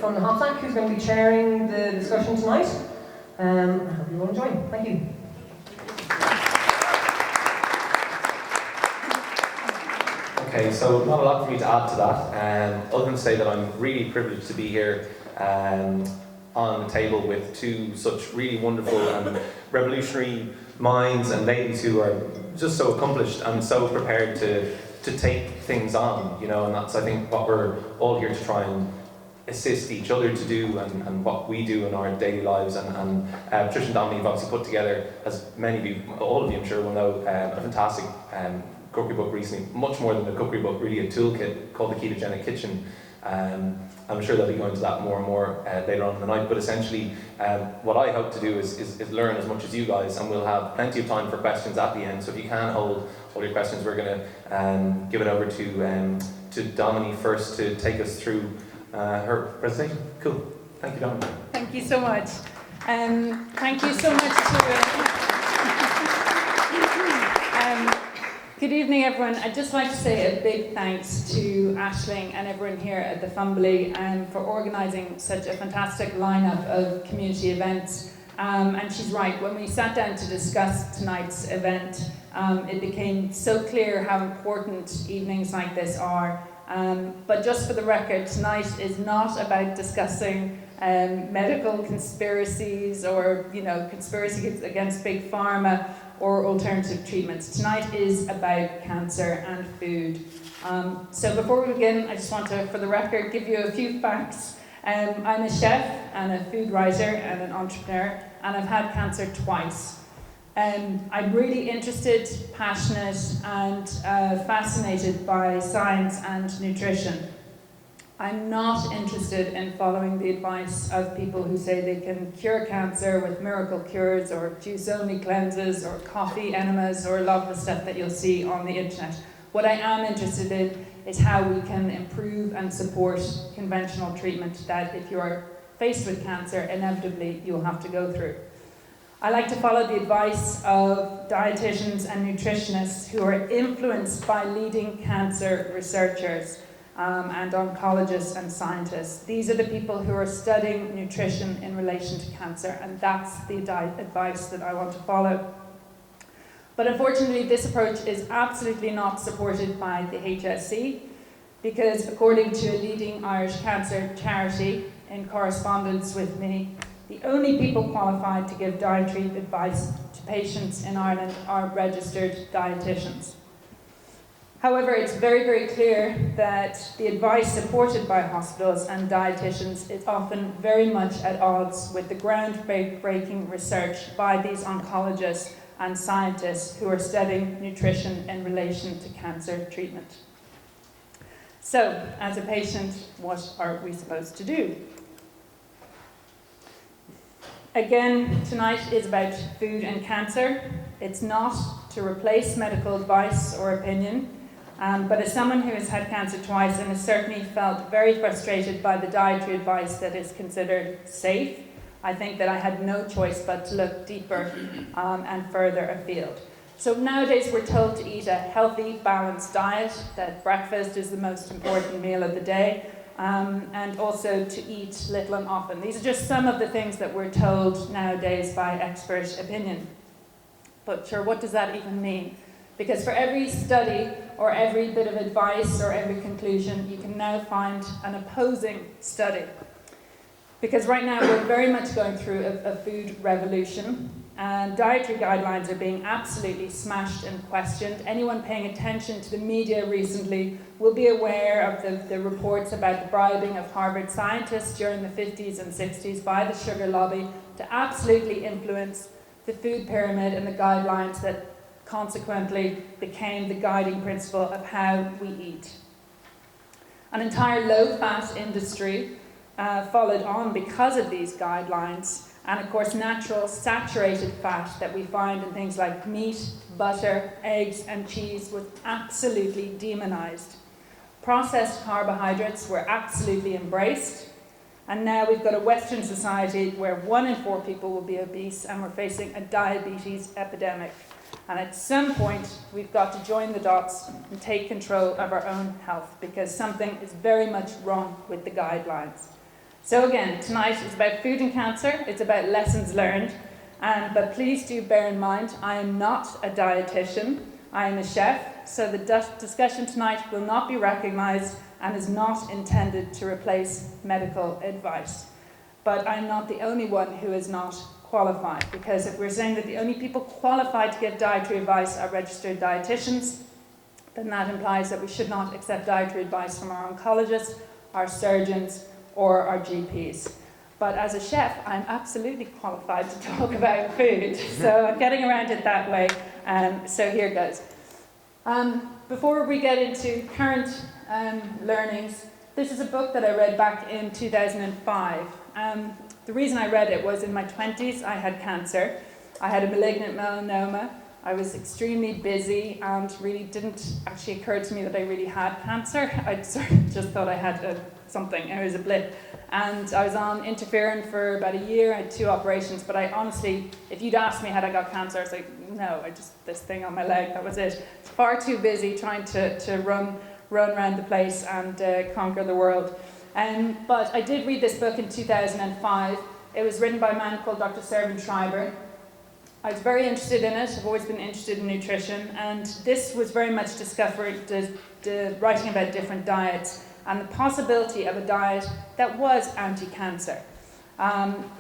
from the Hop Stack, who's going to be chairing the discussion tonight. I hope you all enjoy. Thank you. Okay, so not a lot for me to add to that, other than to say that I'm really privileged to be here on the table with two such really wonderful and revolutionary minds and ladies who are just so accomplished and so prepared to take things on, you know, and that's, I think, what we're all here to try and assist each other to do, and what we do in our daily lives. And Patricia and Domini have obviously put together, as many of you, all of you I'm sure will know, a fantastic cookery book recently, much more than a cookery book, really a toolkit called The Ketogenic Kitchen. I'm sure they'll be going to that more and more later on in the night, but essentially what I hope to do is learn as much as you guys, and we'll have plenty of time for questions at the end, so if you can hold all your questions, we're going to give it over to Domini first to take us through her presentation. Cool. Thank you, Domini. Thank you so much. Thank you so much to... Good evening, everyone. I'd just like to say a big thanks to Aisling and everyone here at the Fumbally for organising such a fantastic lineup of community events. And she's right, when we sat down to discuss tonight's event, it became so clear how important evenings like this are. But just for the record, tonight is not about discussing medical conspiracies or, you know, conspiracies against big pharma or alternative treatments. Tonight is about cancer and food. So before we begin, I just want to, for the record, give you a few facts. I'm a chef and a food writer and an entrepreneur, and I've had cancer twice. I'm really interested, passionate, and fascinated by science and nutrition. I'm not interested in following the advice of people who say they can cure cancer with miracle cures or juice-only cleanses or coffee enemas or a lot of the stuff that you'll see on the internet. What I am interested in is how we can improve and support conventional treatment that if you are faced with cancer, inevitably you'll have to go through. I like to follow the advice of dietitians and nutritionists who are influenced by leading cancer researchers and oncologists and scientists. These are the people who are studying nutrition in relation to cancer, and that's the advice that I want to follow. But unfortunately, this approach is absolutely not supported by the HSE, because according to a leading Irish cancer charity, in correspondence with me, the only people qualified to give dietary advice to patients in Ireland are registered dietitians. However, it's very, very clear that the advice supported by hospitals and dietitians is often very much at odds with the groundbreaking research by these oncologists and scientists who are studying nutrition in relation to cancer treatment. So, as a patient, what are we supposed to do? Again, tonight is about food and cancer. It's not to replace medical advice or opinion. But as someone who has had cancer twice and has certainly felt very frustrated by the dietary advice that is considered safe, I think that I had no choice but to look deeper and further afield. So nowadays we're told to eat a healthy, balanced diet, that breakfast is the most important meal of the day, and also to eat little and often. These are just some of the things that we're told nowadays by expert opinion. But sure, what does that even mean? Because for every study or every bit of advice or every conclusion, you can now find an opposing study. Because right now we're very much going through a food revolution, and dietary guidelines are being absolutely smashed and questioned. Anyone paying attention to the media recently will be aware of the reports about the bribing of Harvard scientists during the 50s and 60s by the sugar lobby to absolutely influence the food pyramid and the guidelines that consequently became the guiding principle of how we eat. An entire low-fat industry followed on because of these guidelines, and of course natural saturated fat that we find in things like meat, butter, eggs and cheese was absolutely demonized. Processed carbohydrates were absolutely embraced, and now we've got a Western society where 1 in 4 people will be obese, and we're facing a diabetes epidemic. And at some point, we've got to join the dots and take control of our own health, because something is very much wrong with the guidelines. So again, tonight is about food and cancer, it's about lessons learned, but please do bear in mind, I am not a dietitian, I am a chef, so the discussion tonight will not be recognised and is not intended to replace medical advice. But I'm not the only one who is not qualified, because if we're saying that the only people qualified to give dietary advice are registered dietitians, then that implies that we should not accept dietary advice from our oncologists, our surgeons, or our GPs. But as a chef, I'm absolutely qualified to talk about food, so I'm getting around it that way. So here goes. Before we get into current learnings, this is a book that I read back in 2005. The reason I read it was in my 20s, I had cancer. I had a malignant melanoma. I was extremely busy and really didn't actually occur to me that I really had cancer. I sort of just thought I had something, it was a blip. And I was on interferon for about a year, I had 2 operations, but I honestly, if you'd asked me had I got cancer, I was like, no, this thing on my leg, that was it. It's far too busy trying to run around the place and conquer the world. But I did read this book in 2005. It was written by a man called Dr. Servan Schreiber. I was very interested in it. I've always been interested in nutrition, and this was very much writing about different diets and the possibility of a diet that was anti-cancer.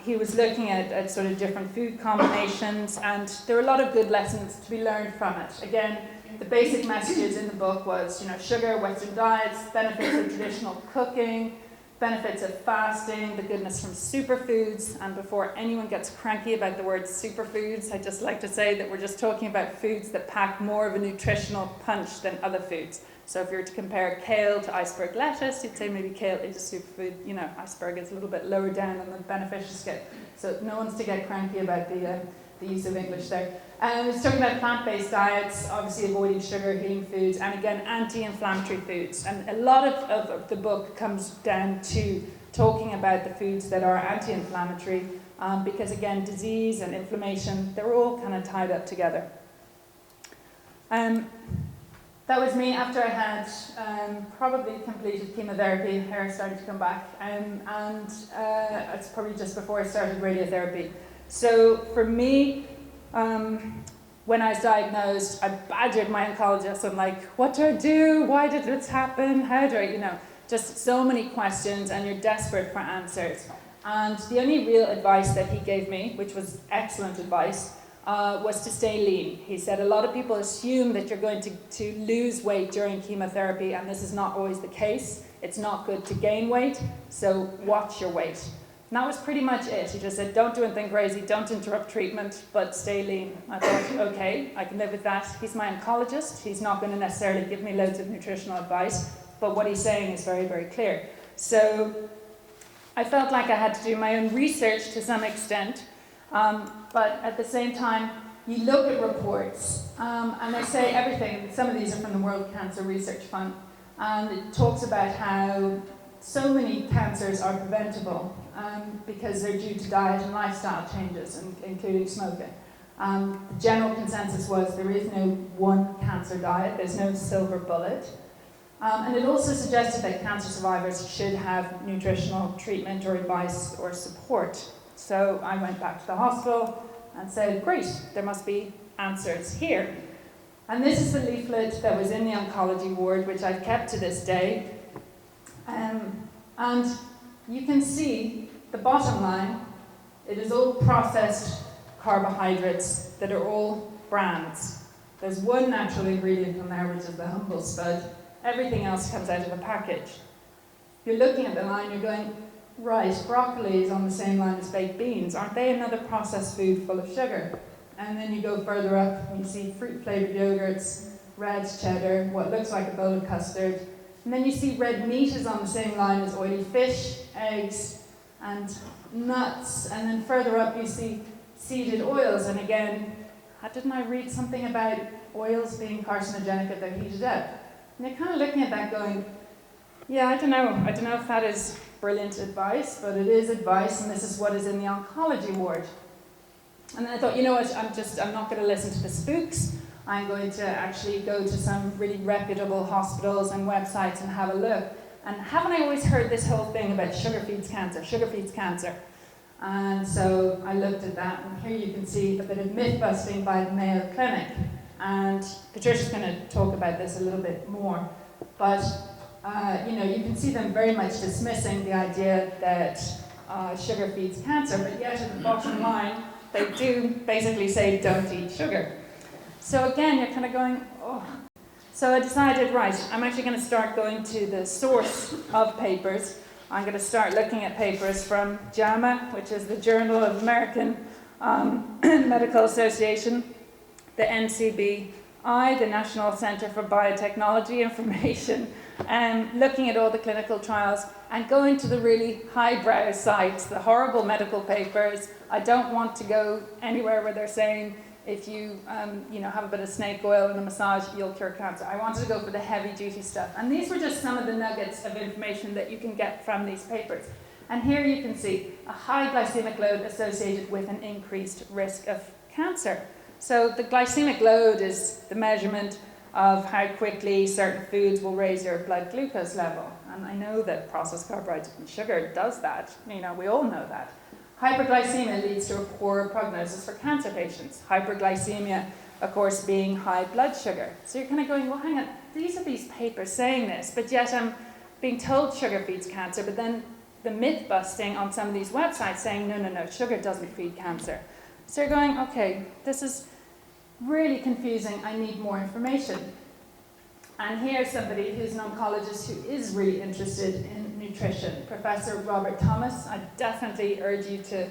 He was looking at sort of different food combinations, and there were a lot of good lessons to be learned from it. Again, the basic messages in the book was, sugar, Western diets, benefits of traditional cooking, benefits of fasting, the goodness from superfoods. And before anyone gets cranky about the word superfoods, I'd just like to say that we're just talking about foods that pack more of a nutritional punch than other foods. So if you were to compare kale to iceberg lettuce, you'd say maybe kale is a superfood. Iceberg is a little bit lower down on the beneficial scale. So no one's to get cranky about the use of English there. It's talking about plant-based diets, obviously avoiding sugar, healing foods, and again, anti-inflammatory foods. And a lot of the book comes down to talking about the foods that are anti-inflammatory, because again, disease and inflammation, they're all kind of tied up together. That was me after I had probably completed chemotherapy, hair started to come back, and it's probably just before I started radiotherapy. So for me, when I was diagnosed, I badgered my oncologist. I'm like, what do I do? Why did this happen? How do I, just so many questions, and you're desperate for answers. And the only real advice that he gave me, which was excellent advice, was to stay lean. He said a lot of people assume that you're going to lose weight during chemotherapy, and this is not always the case. It's not good to gain weight, so watch your weight. And that was pretty much it. He just said, don't do anything crazy, don't interrupt treatment, but stay lean. I thought, okay, I can live with that. He's my oncologist. He's not going to necessarily give me loads of nutritional advice, but what he's saying is very, very clear. So I felt like I had to do my own research to some extent, but at the same time, you look at reports, and they say everything. Some of these are from the World Cancer Research Fund, and it talks about how so many cancers are preventable because they're due to diet and lifestyle changes, including smoking. The general consensus was there is no one cancer diet, there's no silver bullet. And it also suggested that cancer survivors should have nutritional treatment or advice or support. So I went back to the hospital and said, great, there must be answers here. And this is the leaflet that was in the oncology ward, which I've kept to this day. And you can see the bottom line, it is all processed carbohydrates that are all brands. There's one natural ingredient in there, which is the humble spud. Everything else comes out of a package. You're looking at the line, you're going, right, broccoli is on the same line as baked beans. Aren't they another processed food full of sugar? And then you go further up and you see fruit-flavoured yogurts, red cheddar, what looks like a bowl of custard. And then you see red meat is on the same line as oily fish, eggs, and nuts. And then further up you see seeded oils. And again, didn't I read something about oils being carcinogenic if they're heated up? And you're kind of looking at that going, yeah, I don't know if that is brilliant advice, but it is advice, and this is what is in the oncology ward. And then I thought, you know what, I'm not going to listen to the spooks. I'm going to actually go to some really reputable hospitals and websites and have a look. And haven't I always heard this whole thing about sugar feeds cancer, sugar feeds cancer? And so I looked at that, and here you can see a bit of myth busting by the Mayo Clinic. And Patricia's going to talk about this a little bit more. But you know, you can see them very much dismissing the idea that sugar feeds cancer, but yet at the bottom line, they do basically say don't eat sugar. So again, you're kind of going, oh. So I decided, right, I'm actually going to start going to the source of papers. I'm going to start looking at papers from JAMA, which is the Journal of American Medical Association, the NCBI, the National Center for Biotechnology Information, looking at all the clinical trials and going to the really highbrow sites, the horrible medical papers. I don't want to go anywhere where they're saying if you, have a bit of snake oil and a massage, you'll cure cancer. I wanted to go for the heavy-duty stuff. And these were just some of the nuggets of information that you can get from these papers. And here you can see a high glycemic load associated with an increased risk of cancer. So the glycemic load is the measurement of how quickly certain foods will raise your blood glucose level. And I know that processed carbohydrates and sugar does that. We all know that. Hyperglycemia leads to a poor prognosis for cancer patients. Hyperglycemia, of course, being high blood sugar. So you're kind of going, well, hang on, these are these papers saying this, but yet I'm being told sugar feeds cancer, but then the myth busting on some of these websites saying, no, sugar doesn't feed cancer. So you're going, okay, this is really confusing, I need more information. And here's somebody who's an oncologist who is really interested in nutrition, Professor Robert Thomas. I definitely urge you to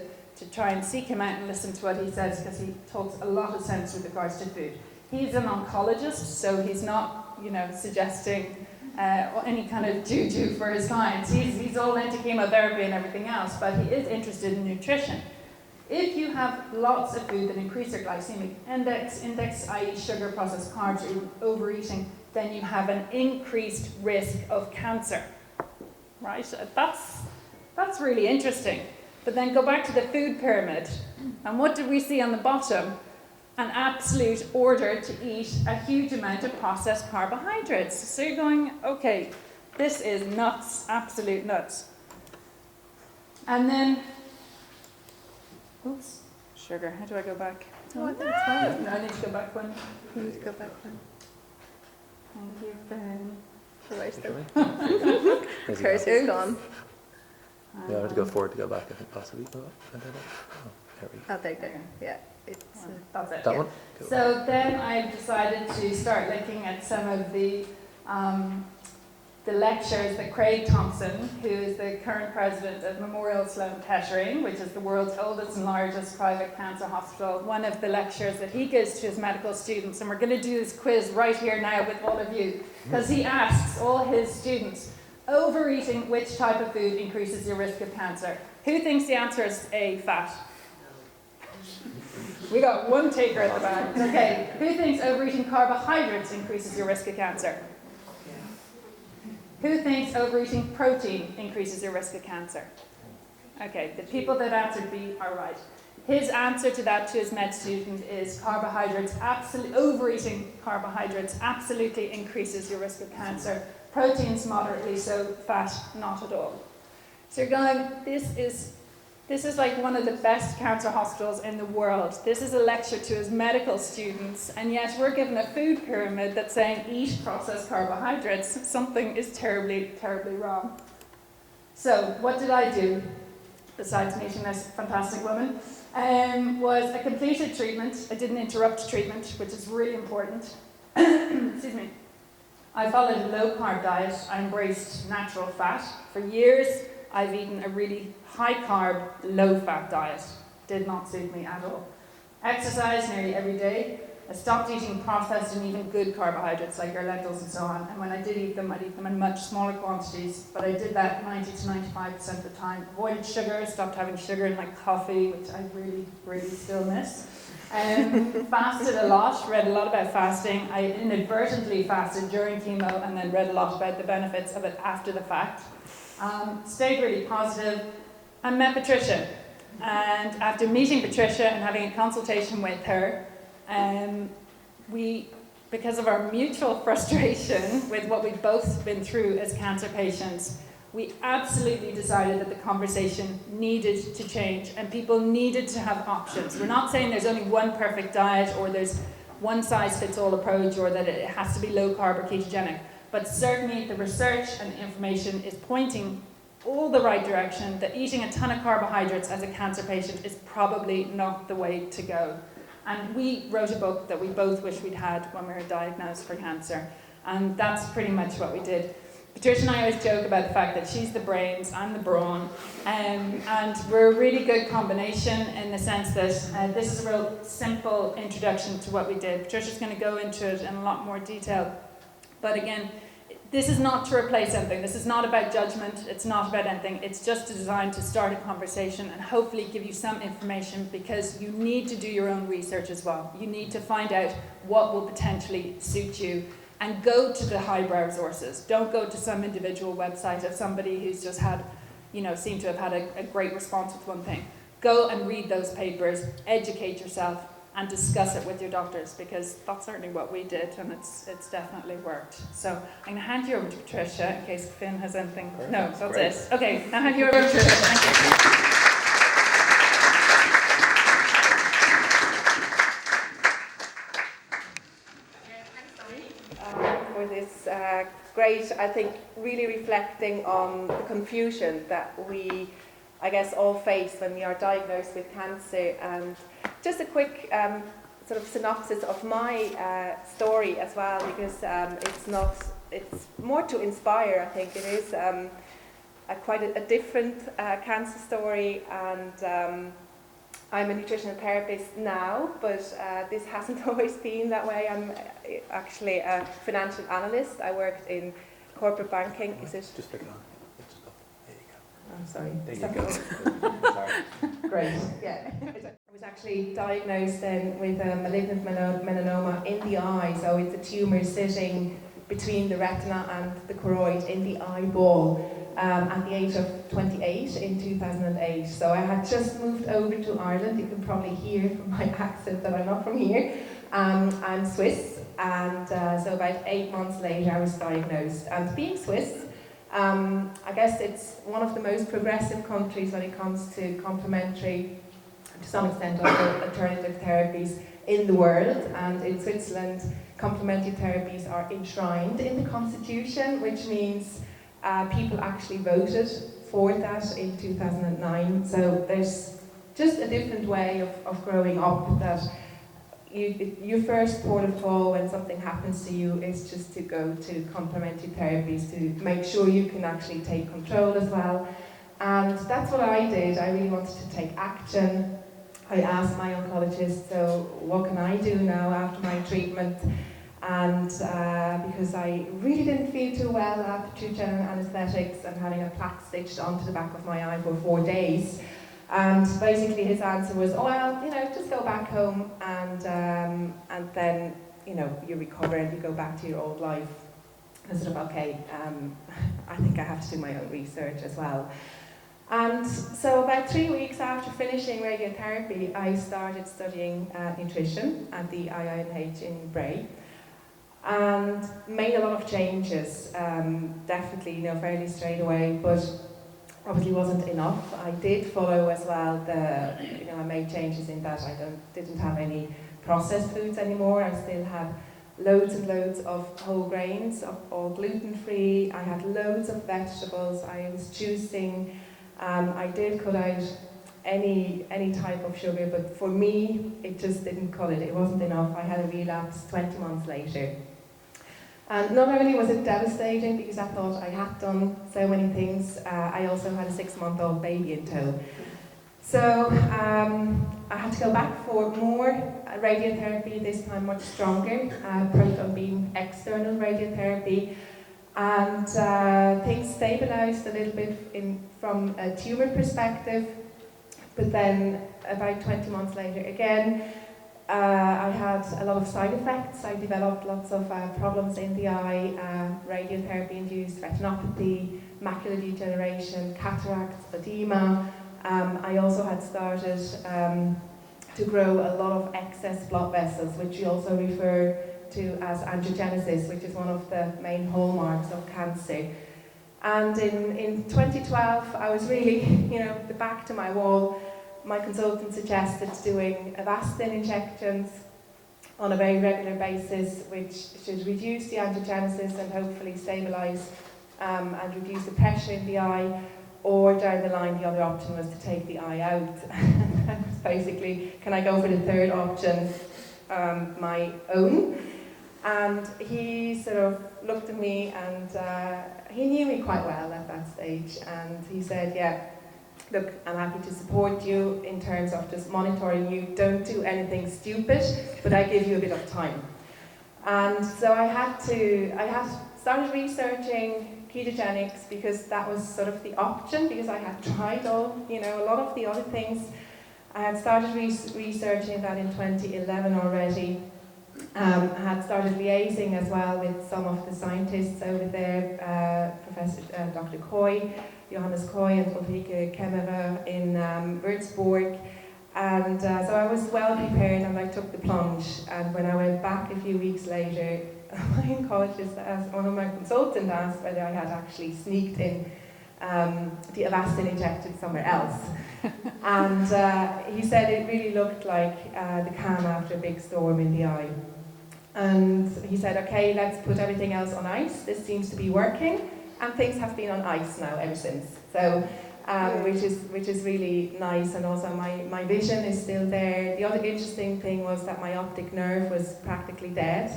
try and seek him out and listen to what he says, because he talks a lot of sense with regards to food. He's an oncologist, so he's not, suggesting any kind of juju for his clients. He's all into chemotherapy and everything else, but he is interested in nutrition. If you have lots of food that increase your glycemic index, i.e. sugar, processed carbs, or overeating, then you have an increased risk of cancer. Right? That's really interesting. But then go back to the food pyramid, and what did we see on the bottom? An absolute order to eat a huge amount of processed carbohydrates. So you're going, okay, this is nuts, absolute nuts. And then, oops, sugar, how do I go back? Oh, I think it's fine. No, I need to go back one. You need to go back one. Thank you, Ben. Cursor's gone. Yeah, I have to go forward to go back, I think, possibly. Oh, there we go. Oh, there you go. Yeah, it's That's it. That one? Cool. So then I decided to start looking at some of the lectures that Craig Thompson, who is the current president of Memorial Sloan Kettering, which is the world's oldest and largest private cancer hospital, one of the lectures that he gives to his medical students, and we're going to do this quiz right here now with all of you, because he asks all his students, overeating which type of food increases your risk of cancer? Who thinks the answer is A, fat? We got one taker at the back. Okay, who thinks overeating carbohydrates increases your risk of cancer? Who thinks overeating protein increases your risk of cancer? Okay, the people that answered B are right. His answer to that to his med student is overeating carbohydrates absolutely increases your risk of cancer. Proteins moderately, so fat not at all. So you're going, this is like one of the best cancer hospitals in the world. This is a lecture to his medical students, and yet we're given a food pyramid that's saying eat processed carbohydrates. Something is terribly, terribly wrong. So what did I do, besides meeting this fantastic woman? Was I completed treatment. I didn't interrupt treatment, which is really important. Excuse me. I followed a low-carb diet. I embraced natural fat. For years, I've eaten a really high-carb, low-fat diet. Did not suit me at all. Exercise nearly every day. I stopped eating processed and even good carbohydrates like your lentils and so on. And when I did eat them, I'd eat them in much smaller quantities. But I did that 90 to 95% of the time. Avoided sugar, stopped having sugar in my coffee, which I really, really still miss. Fasted a lot, read a lot about fasting. I inadvertently fasted during chemo and then read a lot about the benefits of it after the fact. Stayed really positive and met Patricia. And after meeting Patricia and having a consultation with her, because of our mutual frustration with what we've both been through as cancer patients, we absolutely decided that the conversation needed to change and people needed to have options. We're not saying there's only one perfect diet or there's one size fits all approach or that it has to be low carb or ketogenic, but certainly the research and the information is pointing all the right direction, that eating a ton of carbohydrates as a cancer patient is probably not the way to go. And we wrote a book that we both wish we'd had when we were diagnosed for cancer, and that's pretty much what we did. Patricia and I always joke about the fact that she's the brains, I'm the brawn, and we're a really good combination in the sense that this is a real simple introduction to what we did. Patricia's going to go into it in a lot more detail, but again, this is not to replace anything. This is not about judgment. It's not about anything. It's just designed to start a conversation and hopefully give you some information, because you need to do your own research as well. You need to find out what will potentially suit you and go to the highbrow sources. Don't go to some individual website of somebody who's just had, seemed to have had a great response with one thing. Go and read those papers, educate yourself, and discuss it with your doctors, because that's certainly what we did, and it's definitely worked. So I'm going to hand you over to Patricia in case Finn has anything. Perfect. No, that's Great. it. Okay, I'll hand you over to Patricia. Thank you. For this great, I think, really reflecting on the confusion that we, I guess, all face when we are diagnosed with cancer. And just a quick sort of synopsis of my story as well, because it's more to inspire, I think. It is quite a different cancer story, and I'm a nutritional therapist now, but this hasn't always been that way. I'm actually a financial analyst. I worked in corporate banking. Is it? Just pick it on. Just go. There you go. I'm sorry. There you go. Sorry. Great. Yeah. I was actually diagnosed then with a malignant melanoma in the eye. So it's a tumour sitting between the retina and the choroid in the eyeball. At the age of 28 in 2008. So I had just moved over to Ireland. You can probably hear from my accent that I'm not from here. I'm Swiss, and so about 8 months later I was diagnosed. And being Swiss, I guess it's one of the most progressive countries when it comes to complementary, to some extent also alternative therapies in the world. And in Switzerland, complementary therapies are enshrined in the constitution, which means people actually voted for that in 2009. So there's just a different way of growing up, that your first port of call when something happens to you is just to go to complementary therapies to make sure you can actually take control as well. And that's what I did. I really wanted to take action. I asked my oncologist, so what can I do now after my treatment? And because I really didn't feel too well after 2 general anaesthetics and having a plaque stitched onto the back of my eye for 4 days. And basically his answer was, oh, well, just go back home and then, you recover and you go back to your old life. I said, okay, I think I have to do my own research as well. And so about 3 weeks after finishing radiotherapy, I started studying nutrition at the IINH in Bray. And made a lot of changes, definitely, fairly straight away, but obviously wasn't enough. I did follow as well I made changes in that I didn't have any processed foods anymore. I still had loads and loads of whole grains, all gluten-free. I had loads of vegetables. I was juicing. I did cut out any type of sugar, but for me, it just didn't cut it. It wasn't enough. I had a relapse 20 months later. And not only was it devastating because I thought I had done so many things, I also had a 6-month-old baby in tow. So I had to go back for more radiotherapy, this time much stronger, proton beam external radiotherapy. And things stabilized a little bit from a tumor perspective, but then about 20 months later again, I had a lot of side effects. I developed lots of problems in the eye, radiotherapy-induced retinopathy, macular degeneration, cataracts, edema. I also had started to grow a lot of excess blood vessels, which we also refer to as angiogenesis, which is one of the main hallmarks of cancer. And in 2012, I was really, the back to my wall. My consultant suggested doing Avastin injections on a very regular basis, which should reduce the angiogenesis and hopefully stabilise and reduce the pressure in the eye. Or down the line, the other option was to take the eye out. That was basically, can I go for the third option, my own? And he sort of looked at me, and he knew me quite well at that stage. And he said, yeah, look, I'm happy to support you in terms of just monitoring you. Don't do anything stupid, but I give you a bit of time. And so I had started researching ketogenics because that was sort of the option, because I had tried a lot of the other things. I had started researching that in 2011 already. I had started liaising as well with some of the scientists over there, Professor Dr. Coy, Johannes Coy and Ulrike Kemmerer in Würzburg. And so I was well prepared and I took the plunge. And when I went back a few weeks later, my oncologist asked, one of my consultants asked whether I had actually sneaked in the Avastin injected somewhere else. And he said it really looked like the calm after a big storm in the eye. And he said, okay, let's put everything else on ice. This seems to be working. And things have been on ice now ever since. So, which is really nice. And also my vision is still there. The other interesting thing was that my optic nerve was practically dead.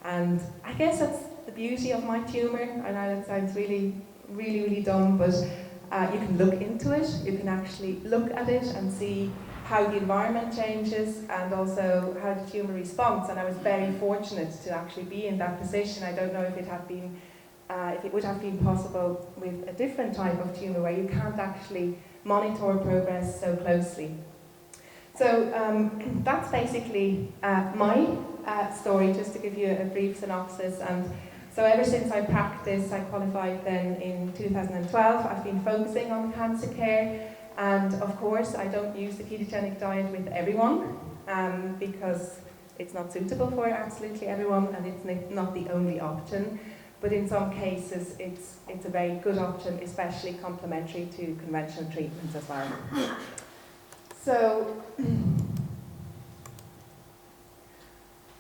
And I guess that's the beauty of my tumour. I know that sounds really, really, really dumb, but you can look into it. You can actually look at it and see how the environment changes and also how the tumour responds. And I was very fortunate to actually be in that position. I don't know if it would have been possible with a different type of tumour where you can't actually monitor progress so closely. So that's basically my story, just to give you a brief synopsis. And so ever since I practiced, I qualified then in 2012, I've been focusing on cancer care. And of course, I don't use the ketogenic diet with everyone because it's not suitable for absolutely everyone and it's not the only option. But in some cases, it's a very good option, especially complementary to conventional treatments as well. So,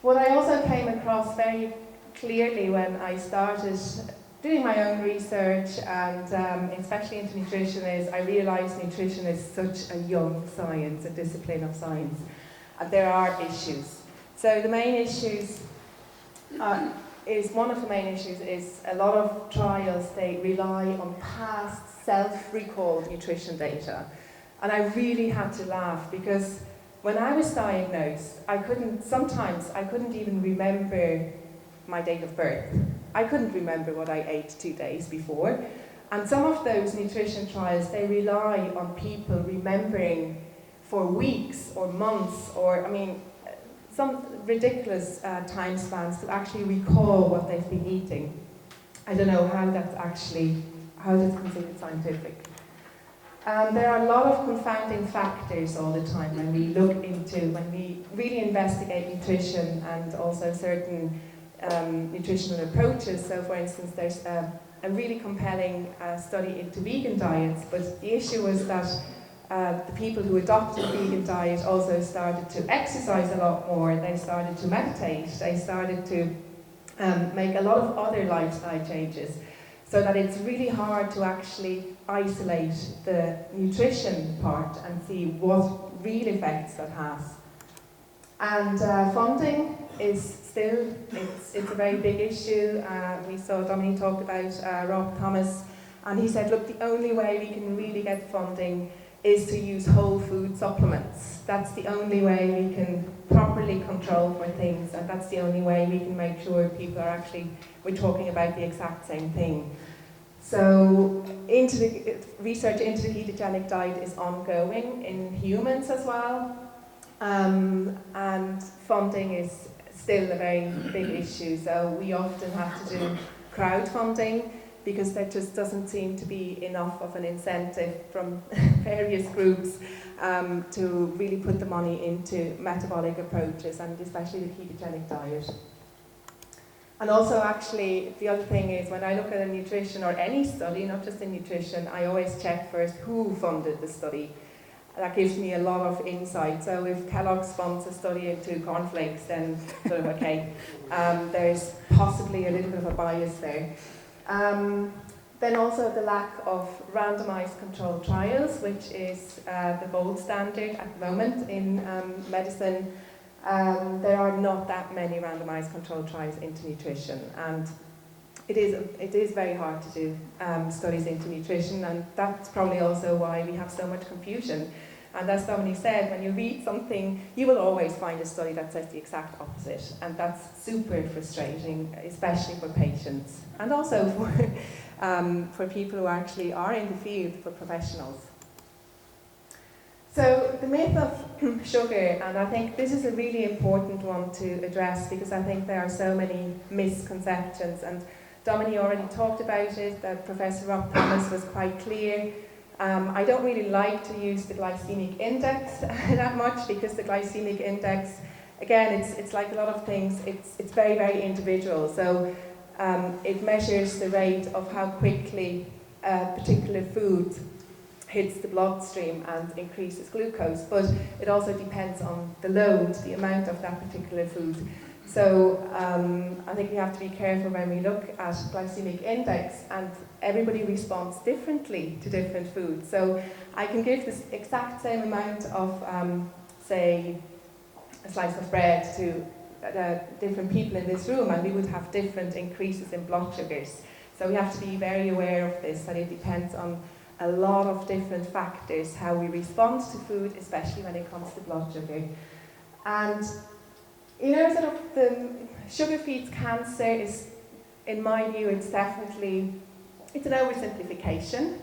what I also came across very clearly when I started doing my own research and especially into nutrition is I realised nutrition is such a young science, a discipline of science, and there are issues. So the main issues one of the main issues is a lot of trials, they rely on past self-recalled nutrition data. And I really had to laugh because when I was diagnosed, sometimes I couldn't even remember my date of birth. I couldn't remember what I ate 2 days before. And some of those nutrition trials, they rely on people remembering for weeks or months or, some ridiculous time spans to actually recall what they've been eating. I don't know how that's considered scientific. There are a lot of confounding factors all the time when we really investigate nutrition and also certain nutritional approaches. So for instance, there's a really compelling study into vegan diets, but the issue was that the people who adopted the vegan diet also started to exercise a lot more, they started to meditate, they started to make a lot of other lifestyle changes, so that it's really hard to actually isolate the nutrition part and see what real effects that has. And funding is still, it's a very big issue. We saw Domini talk about Rob Thomas, and he said, look, the only way we can really get funding is to use whole food supplements. That's the only way we can properly control for things, and that's the only way we can make sure people are we're talking about the exact same thing. So research into the ketogenic diet is ongoing in humans as well, and funding is still a very big issue. So we often have to do crowdfunding, because there just doesn't seem to be enough of an incentive from various groups to really put the money into metabolic approaches, and especially the ketogenic diet. And also actually, the other thing is when I look at a nutrition or any study, not just in nutrition, I always check first who funded the study. That gives me a lot of insight. So if Kellogg's funds a study into cornflakes, then sort of okay, there's possibly a little bit of a bias there. Then also the lack of randomized controlled trials, which is the gold standard at the moment in medicine. There are not that many randomized controlled trials into nutrition, and it is very hard to do studies into nutrition, and that's probably also why we have so much confusion. And as Domini said, when you read something, you will always find a study that says the exact opposite, and that's super frustrating, especially for patients, and also for people who actually are in the field, for professionals. So the myth of sugar, and I think this is a really important one to address because I think there are so many misconceptions, and Domini already talked about it, that Professor Rob Thomas was quite clear. I don't really like to use the glycemic index that much because the glycemic index, again, it's like a lot of things, it's very, very individual. So it measures the rate of how quickly a particular food hits the bloodstream and increases glucose, but it also depends on the load, the amount of that particular food. So I think we have to be careful when we look at glycemic index, and everybody responds differently to different foods. So I can give this exact same amount of, say, a slice of bread to different people in this room, and we would have different increases in blood sugars. So we have to be very aware of this, that it depends on a lot of different factors, how we respond to food, especially when it comes to blood sugar. And you know, sort of the sugar feeds cancer is, in my view, it's an oversimplification,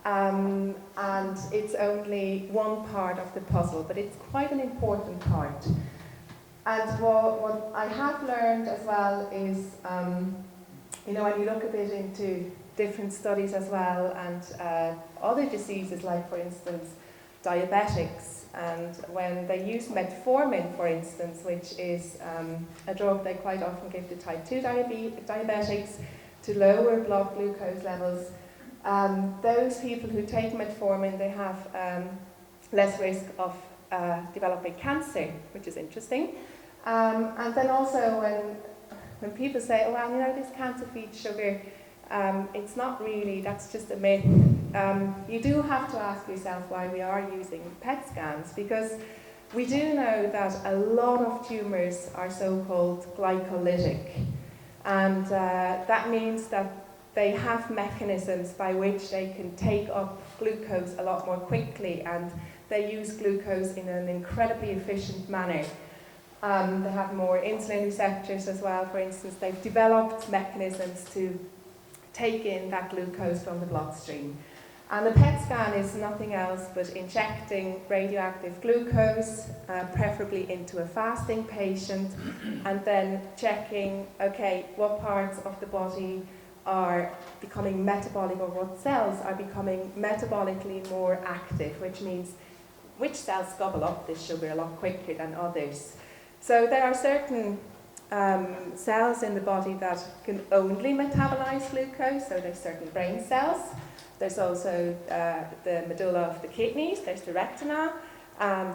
and it's only one part of the puzzle, but it's quite an important part. And what I have learned as well is, you know, when you look a bit into different studies as well, and other diseases like, for instance, diabetics, and when they use metformin, for instance, which is a drug they quite often give to type 2 diabetics to lower blood glucose levels, those people who take metformin, they have less risk of developing cancer, which is interesting. And then also when people say, oh, well, you know, this cancer feeds sugar, it's not really, that's just a myth. You do have to ask yourself why we are using PET scans, because we do know that a lot of tumours are so-called glycolytic, and that means that they have mechanisms by which they can take up glucose a lot more quickly, and they use glucose in an incredibly efficient manner. They have more insulin receptors as well, for instance. They've developed mechanisms to take in that glucose from the bloodstream. And the PET scan is nothing else but injecting radioactive glucose, preferably into a fasting patient, and then checking, okay, what parts of the body are becoming metabolic, or what cells are becoming metabolically more active, which means which cells gobble up this sugar a lot quicker than others. So there are certain cells in the body that can only metabolize glucose, so there's certain brain cells. There's also the medulla of the kidneys, there's the retina,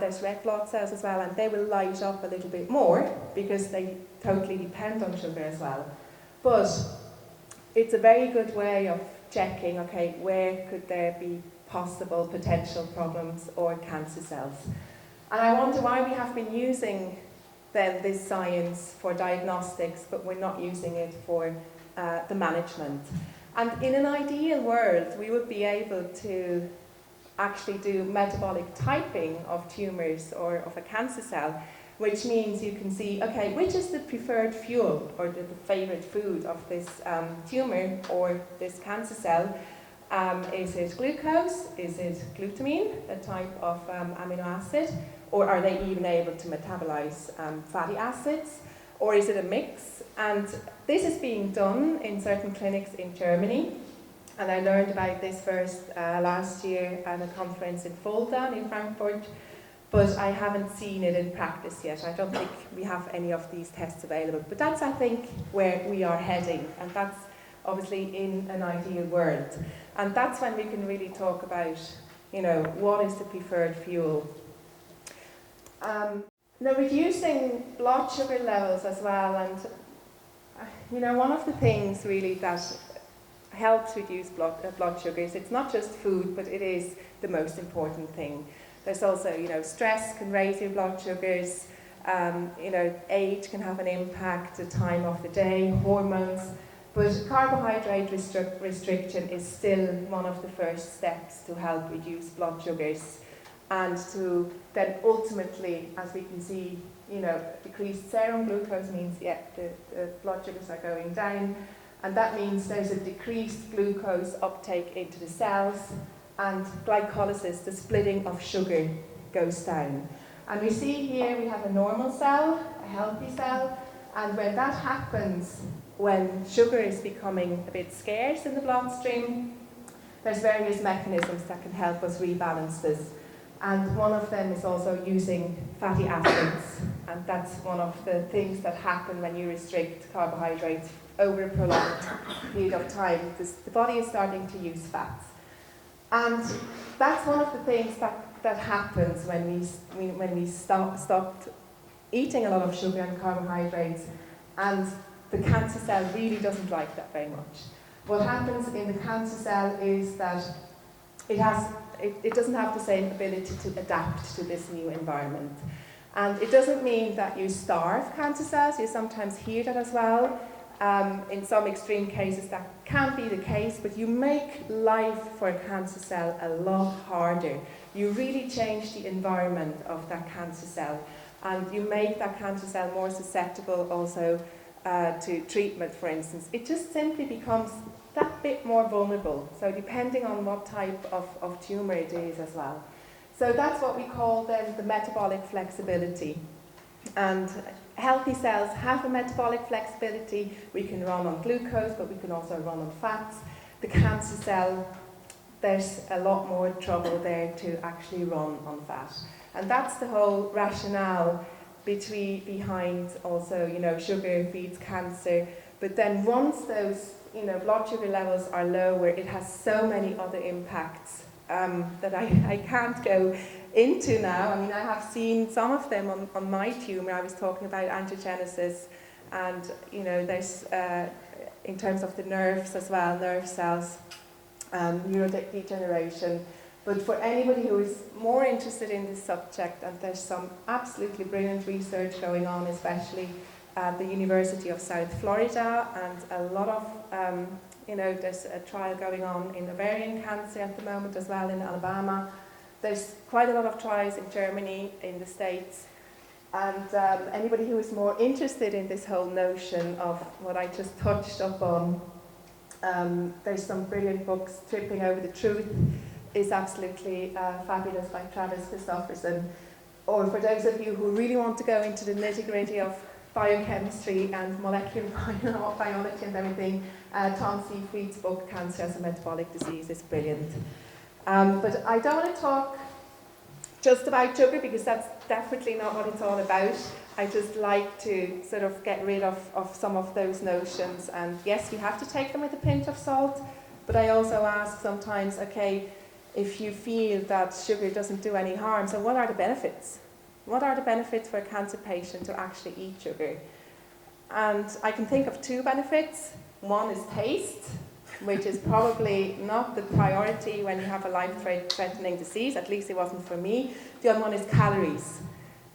there's red blood cells as well, and they will light up a little bit more because they totally depend on sugar as well. But it's a very good way of checking, okay, where could there be possible potential problems or cancer cells. And I wonder why we have been using then this science for diagnostics, but we're not using it for the management. And in an ideal world, we would be able to actually do metabolic typing of tumours or of a cancer cell, which means you can see, okay, which is the preferred fuel or the favourite food of this tumour or this cancer cell. Is it glucose? Is it glutamine, a type of amino acid? Or are they even able to metabolize fatty acids? Or is it a mix? And this is being done in certain clinics in Germany. And I learned about this first last year at a conference in Fulda in Frankfurt. but I haven't seen it in practice yet. I don't think we have any of these tests available. But that's, I think, where we are heading, and that's obviously in an ideal world. And that's when we can really talk about, you know, what is the preferred fuel. Now, reducing blood sugar levels as well, and you know, one of the things really that helps reduce blood sugars, it's not just food, but it is the most important thing. There's also, you know, stress can raise your blood sugars, you know, age can have an impact, the time of the day, hormones, but carbohydrate restriction is still one of the first steps to help reduce blood sugars, and to then ultimately, as we can see, you know, decreased serum glucose means, yeah, the blood sugars are going down, and that means there's a decreased glucose uptake into the cells, and glycolysis, the splitting of sugar, goes down. And we see here we have a normal cell, a healthy cell, and when that happens, when sugar is becoming a bit scarce in the bloodstream, there's various mechanisms that can help us rebalance this. And one of them is also using fatty acids, and that's one of the things that happen when you restrict carbohydrates over a prolonged period of time. The body is starting to use fats. And that's one of the things that happens when we stop eating a lot of sugar and carbohydrates, and the cancer cell really doesn't like that very much. What happens in the cancer cell is that it doesn't have the same ability to adapt to this new environment. And it doesn't mean that you starve cancer cells. You sometimes hear that as well. In some extreme cases that can be the case, but you make life for a cancer cell a lot harder. You really change the environment of that cancer cell, and you make that cancer cell more susceptible also to treatment, for instance. It just simply becomes that bit more vulnerable, so depending on what type of tumour it is as well. So that's what we call then the metabolic flexibility. And healthy cells have a metabolic flexibility. We can run on glucose, but we can also run on fats. The cancer cell, there's a lot more trouble there to actually run on fat. And that's the whole rationale behind also, you know, sugar feeds cancer. But then once those, you know, blood sugar levels are lower, it has so many other impacts that I can't go into now. I mean, I have seen some of them on my tumour. I was talking about angiogenesis, and, you know, there's, in terms of the nerves as well, nerve cells, neurodegeneration. But for anybody who is more interested in this subject, and there's some absolutely brilliant research going on, especially at the University of South Florida, and a lot of, you know, there's a trial going on in ovarian cancer at the moment as well in Alabama. There's quite a lot of trials in Germany, in the States, and anybody who is more interested in this whole notion of what I just touched up on, there's some brilliant books. Tripping Over the Truth is absolutely fabulous by Travis Christofferson. Or for those of you who really want to go into the nitty-gritty of biochemistry and molecular biology and everything, Tom Seyfried's book, Cancer as a Metabolic Disease, is brilliant. But I don't want to talk just about sugar, because that's definitely not what it's all about. I just like to sort of get rid of some of those notions. And yes, we have to take them with a pinch of salt, but I also ask sometimes, okay, if you feel that sugar doesn't do any harm, so what are the benefits? What are the benefits for a cancer patient to actually eat sugar? And I can think of two benefits. One is taste, which is probably not the priority when you have a life-threatening disease, at least it wasn't for me. The other one is calories.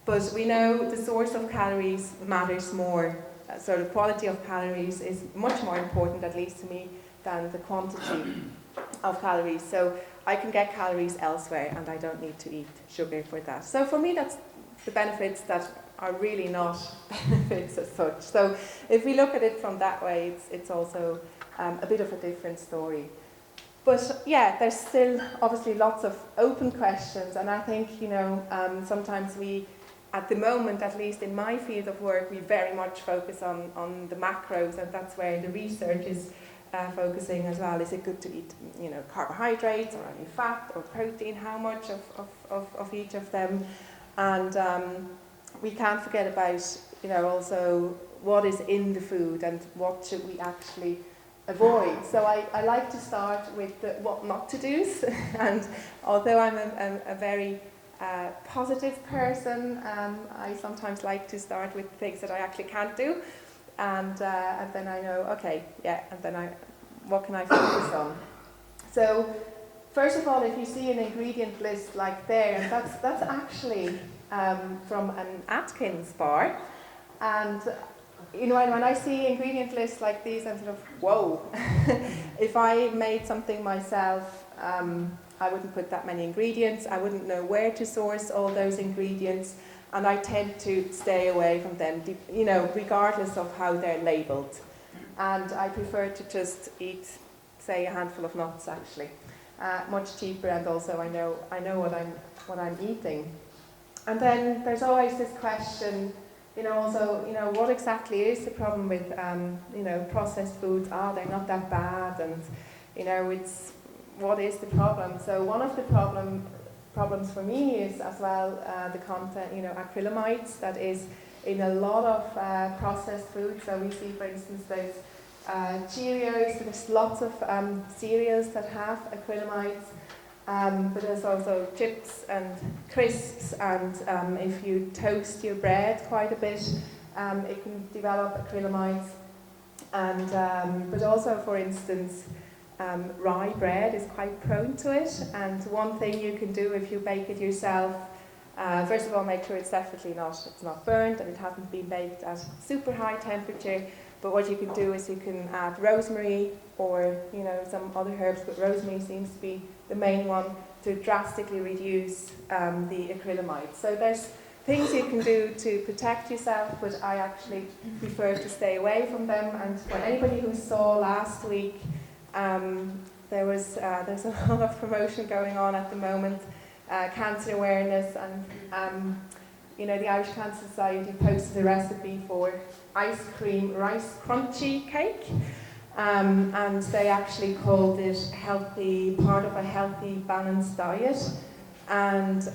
But we know the source of calories matters more. So the quality of calories is much more important, at least to me, than the quantity of calories. So I can get calories elsewhere, and I don't need to eat sugar for that. So for me, that's the benefits that are really not benefits as such. So if we look at it from that way, it's also a bit of a different story. But yeah, there's still obviously lots of open questions, and I think, you know, sometimes we, at the moment, at least in my field of work, we very much focus on the macros, and that's where the research is focusing as well. Is it good to eat, you know, carbohydrates or only fat or protein? How much of each of them? And we can't forget about, also what is in the food and what should we actually avoid. So I like to start with the what not to do's. And although I'm a very positive person, I sometimes like to start with things that I actually can't do. And then I know, okay, yeah, and then what can I focus on? So first of all, if you see an ingredient list like there, and that's actually from an Atkins bar. And when I see ingredient lists like these, I'm sort of, whoa. If I made something myself, I wouldn't put that many ingredients. I wouldn't know where to source all those ingredients. And I tend to stay away from them, regardless of how they're labelled. And I prefer to just eat, say, a handful of nuts, actually. Much cheaper, and also I know what I'm eating. And then there's always this question, what exactly is the problem with, processed foods? They're not that bad, and, what is the problem? So one of the problems for me is as well the content, acrylamides that is in a lot of processed foods. So we see, for instance, there's Cheerios, there's lots of cereals that have acrylamides, but there's also chips and crisps, and if you toast your bread quite a bit, it can develop acrylamides. And but also, for instance, rye bread is quite prone to it, and one thing you can do if you bake it yourself, first of all, make sure it's definitely it's not burnt and it hasn't been baked at super high temperature. But what you can do is you can add rosemary or some other herbs, but rosemary seems to be the main one to drastically reduce the acrylamide. So there's things you can do to protect yourself, but I actually prefer to stay away from them. And for anybody who saw last week, there's a lot of promotion going on at the moment, cancer awareness, and the Irish Cancer Society posted a recipe for ice cream rice crunchy cake, and they actually called it part of a healthy balanced diet. And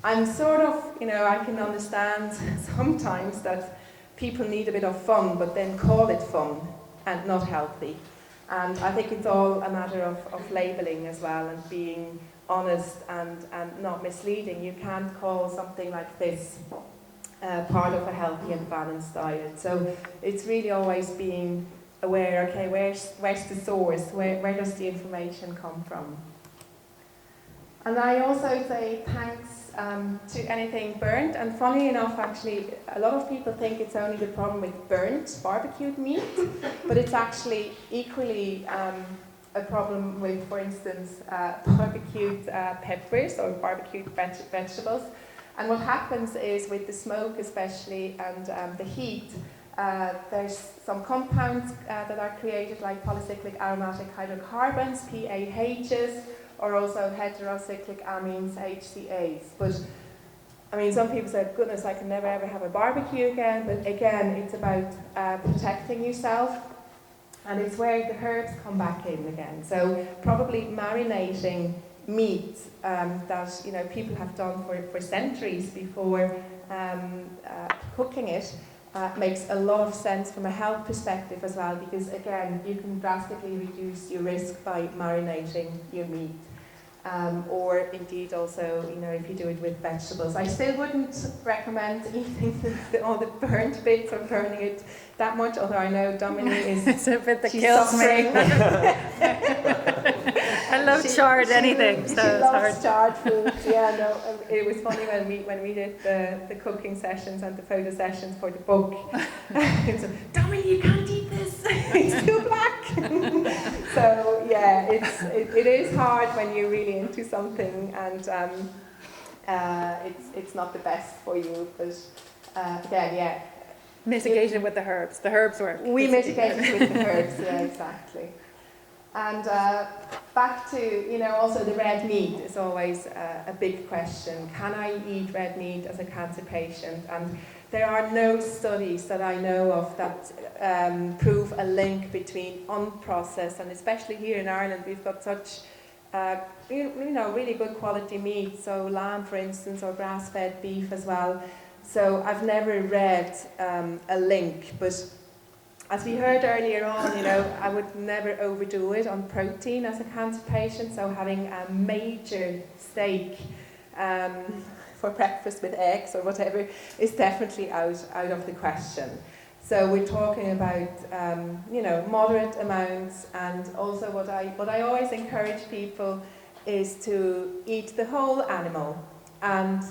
I'm sort of, I can understand sometimes that people need a bit of fun, but then call it fun and not healthy. And I think it's all a matter of labelling as well, and being honest and not misleading. You can't call something like this part of a healthy and balanced diet. So it's really always being aware, okay, where's the source? Where does the information come from? And I also say thanks to anything burnt. And funny enough, actually, a lot of people think it's only the problem with burnt barbecued meat, but it's actually equally a problem with, for instance, barbecued peppers or barbecued vegetables. And what happens is, with the smoke especially and the heat, there's some compounds that are created, like polycyclic aromatic hydrocarbons, PAHs, or also heterocyclic amines, HCAs. But I mean, some people say, goodness, I can never ever have a barbecue again. But again, it's about protecting yourself. And it's where the herbs come back in again. So probably marinating meat that people have done for centuries before cooking it makes a lot of sense from a health perspective as well, because again, you can drastically reduce your risk by marinating your meat. Or indeed also, if you do it with vegetables. I still wouldn't recommend eating all the burnt bits or burning it that much, although I know Domini is... It's a bit that she's kills me. I love charred anything, so she it's loves hard. charred foods. Yeah, no, it was funny when we did the cooking sessions and the photo sessions for the book. It was like, Domini, you can't eat this. It's too black. So yeah, it is hard when you're really into something, and it's not the best for you. But again, yeah. Mitigated with the herbs. The herbs work. We mitigated with the herbs, yeah, exactly. And back to, also the red meat is always a big question. Can I eat red meat as a cancer patient? And there are no studies that I know of that prove a link between unprocessed, and especially here in Ireland, we've got such really good quality meat, so lamb for instance, or grass-fed beef as well. So I've never read a link, but as we heard earlier on, I would never overdo it on protein as a cancer patient, so having a major steak for breakfast with eggs or whatever is definitely out of the question. So we're talking about moderate amounts, and also what I always encourage people is to eat the whole animal, and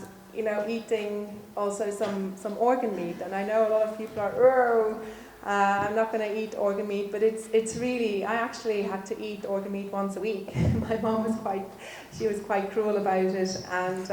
eating also some organ meat. And I know a lot of people are, I'm not going to eat organ meat, but it's really, I actually had to eat organ meat once a week. My mom was quite cruel about it, and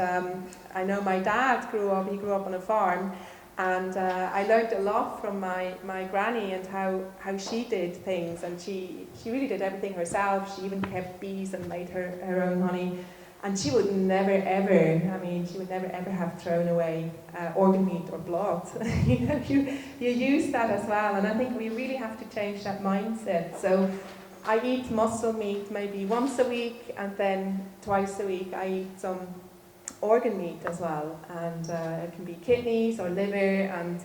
I know my dad grew up on a farm, and I learned a lot from my granny and how she did things, and she really did everything herself. She even kept bees and made her own honey. And she would never ever have thrown away organ meat or blood. You use that as well, and I think we really have to change that mindset. So I eat muscle meat maybe once a week, and then twice a week I eat some organ meat as well, and it can be kidneys or liver. And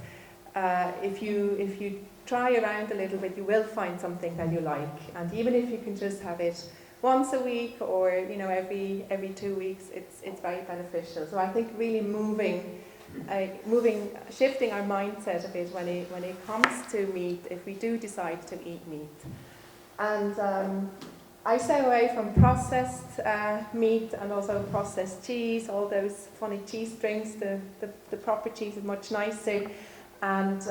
if you try around a little bit, you will find something that you like. And even if you can just have it once a week, or every 2 weeks, it's very beneficial. So I think really shifting our mindset a bit when it comes to meat, if we do decide to eat meat. And I stay away from processed meat, and also processed cheese, all those funny cheese strings. The proper cheese is much nicer. And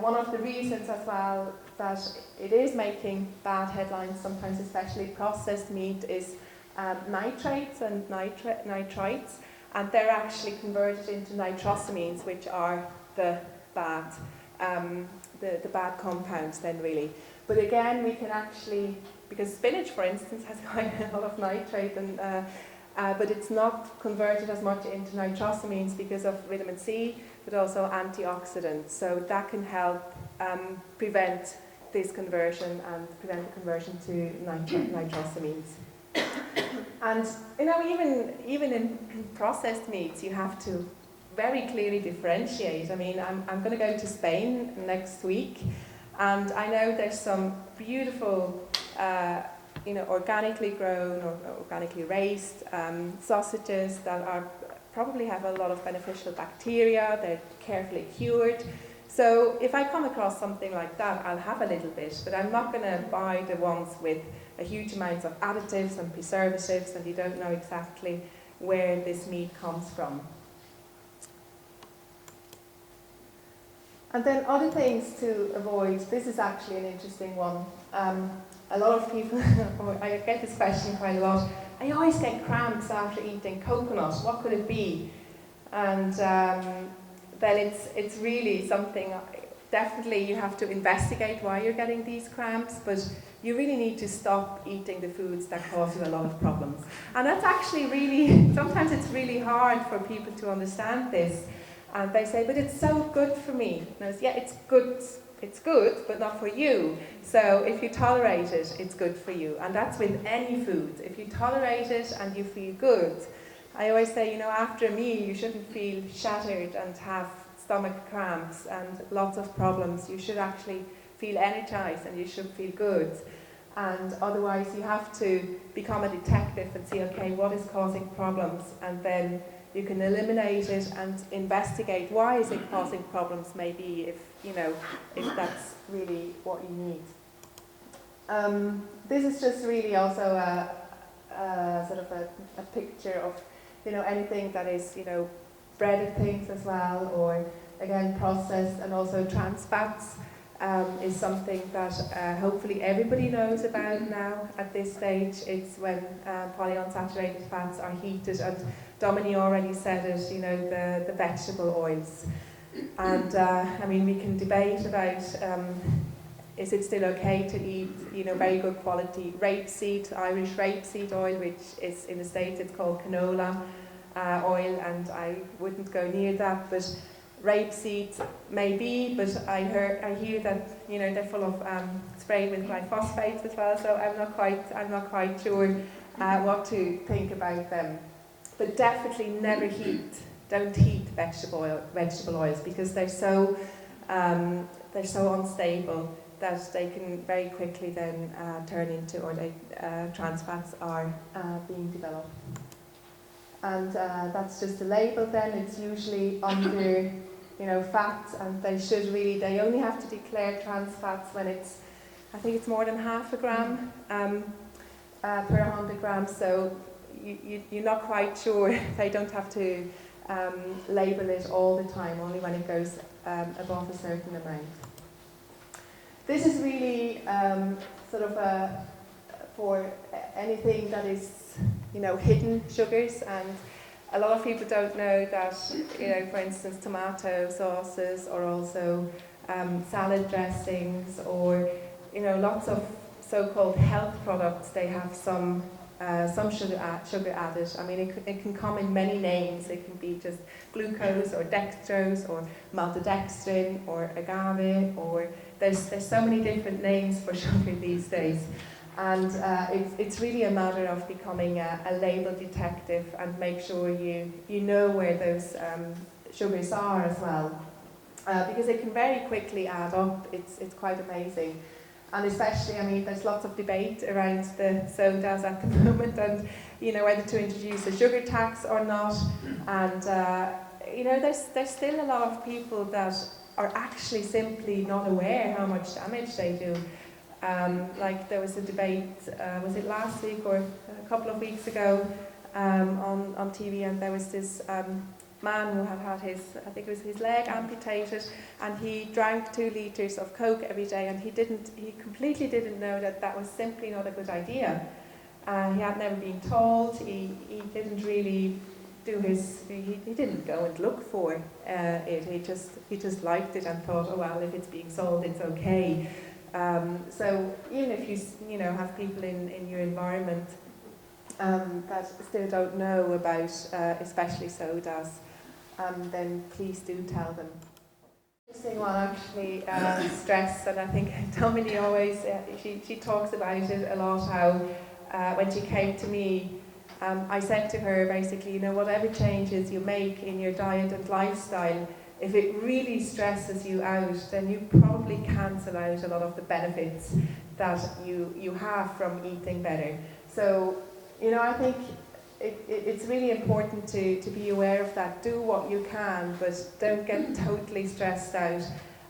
one of the reasons as well that it is making bad headlines sometimes, especially processed meat, is nitrates and nitrites, and they're actually converted into nitrosamines, which are the bad compounds then really. But again, we can actually, because spinach for instance has quite a lot of nitrate, and but it's not converted as much into nitrosamines because of vitamin C, but also antioxidants. So that can help prevent this conversion and prevent the conversion to nitrosamines. And even in processed meats, you have to very clearly differentiate. I mean, I'm going to go to Spain next week, and I know there's some beautiful organically grown or organically raised sausages that probably have a lot of beneficial bacteria. They're carefully cured. So if I come across something like that, I'll have a little bit, but I'm not going to buy the ones with a huge amount of additives and preservatives, and you don't know exactly where this meat comes from. And then other things to avoid. This is actually an interesting one. A lot of people, I get this question quite a lot. I always get cramps after eating coconut. What could it be? And then it's really something, definitely you have to investigate why you're getting these cramps, but you really need to stop eating the foods that cause you a lot of problems. And that's actually really, sometimes it's really hard for people to understand this. And they say, but it's so good for me. And I say, yeah, it's good, but not for you. So if you tolerate it, it's good for you. And that's with any food. If you tolerate it and you feel good, I always say, after a meal, you shouldn't feel shattered and have stomach cramps and lots of problems. You should actually feel energized and you should feel good. And otherwise, you have to become a detective and see, okay, what is causing problems? And then you can eliminate it and investigate why is it causing problems, maybe if that's really what you need. This is just really also a sort of a picture of anything that is breaded things as well, or again processed, and also trans fats is something that hopefully everybody knows about now at this stage. It's when polyunsaturated fats are heated, and Domini already said it, the vegetable oils. And we can debate about is it still okay to eat very good quality rapeseed, Irish rapeseed oil, which is in the States it's called canola oil, and I wouldn't go near that. But rapeseed maybe, but I hear that they're full of sprayed with glyphosates as well. So I'm not quite sure. what to think about them. But definitely never don't heat vegetable oils, because they're so unstable that they can very quickly then turn into, or trans fats are being developed. And that's just a label then. It's usually under, fats, and they only have to declare trans fats when it's, I think it's more than half a gram per 100 grams, so you're not quite sure. They don't have to label it all the time, only when it goes above a certain amount. This is really sort of for anything that is, hidden sugars, and a lot of people don't know that, for instance, tomato sauces, or also salad dressings, or lots of so-called health products, they have some sugar added. I mean, it can come in many names. It can be just glucose, or dextrose, or maltodextrin, or agave, or there's so many different names for sugar these days. And it's really a matter of becoming a label detective and make sure you know where those sugars are as well. Because it can very quickly add up. It's quite amazing. And especially, I mean, there's lots of debate around the sodas at the moment, and whether to introduce a sugar tax or not. And there's still a lot of people that are actually simply not aware how much damage they do. Like there was a debate, was it last week or a couple of weeks ago, on TV, and there was this man who had his, I think it was his leg amputated, and he drank 2 litres of Coke every day, and he completely didn't know that was simply not a good idea. He had never been told. He didn't really do he didn't go and look for it. He just liked it and thought, oh well, if it's being sold, it's okay. So even if you have people in your environment that still don't know about especially sodas, then please do tell them. Interesting one, actually, stress, and I think Domini always, she talks about it a lot, how when she came to me, I said to her basically, whatever changes you make in your diet and lifestyle, if it really stresses you out, then you probably cancel out a lot of the benefits that you have from eating better. So, I think it's really important to be aware of that. Do what you can, but don't get totally stressed out.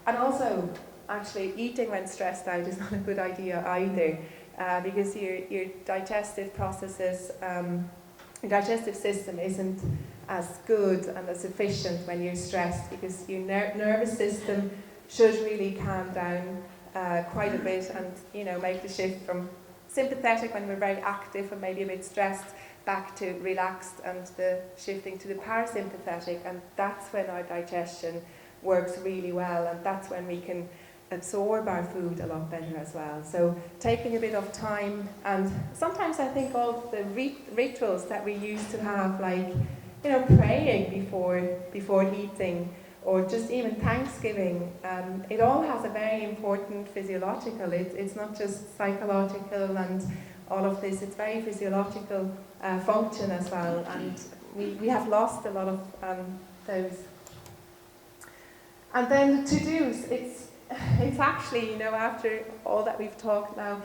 And also, actually, eating when stressed out is not a good idea either, because your digestive processes, your digestive system isn't as good and as efficient when you're stressed, because your nervous system should really calm down quite a bit, and make the shift from sympathetic when we're very active and maybe a bit stressed, back to relaxed, and the shifting to the parasympathetic, and that's when our digestion works really well, and that's when we can absorb our food a lot better as well. So taking a bit of time, and sometimes I think all the rituals that we used to have, like praying before eating, or just even Thanksgiving, it all has a very important physiological, it's not just psychological and all of this, it's very physiological function as well, and we have lost a lot of those. And then the to-dos, it's actually, after all that we've talked now,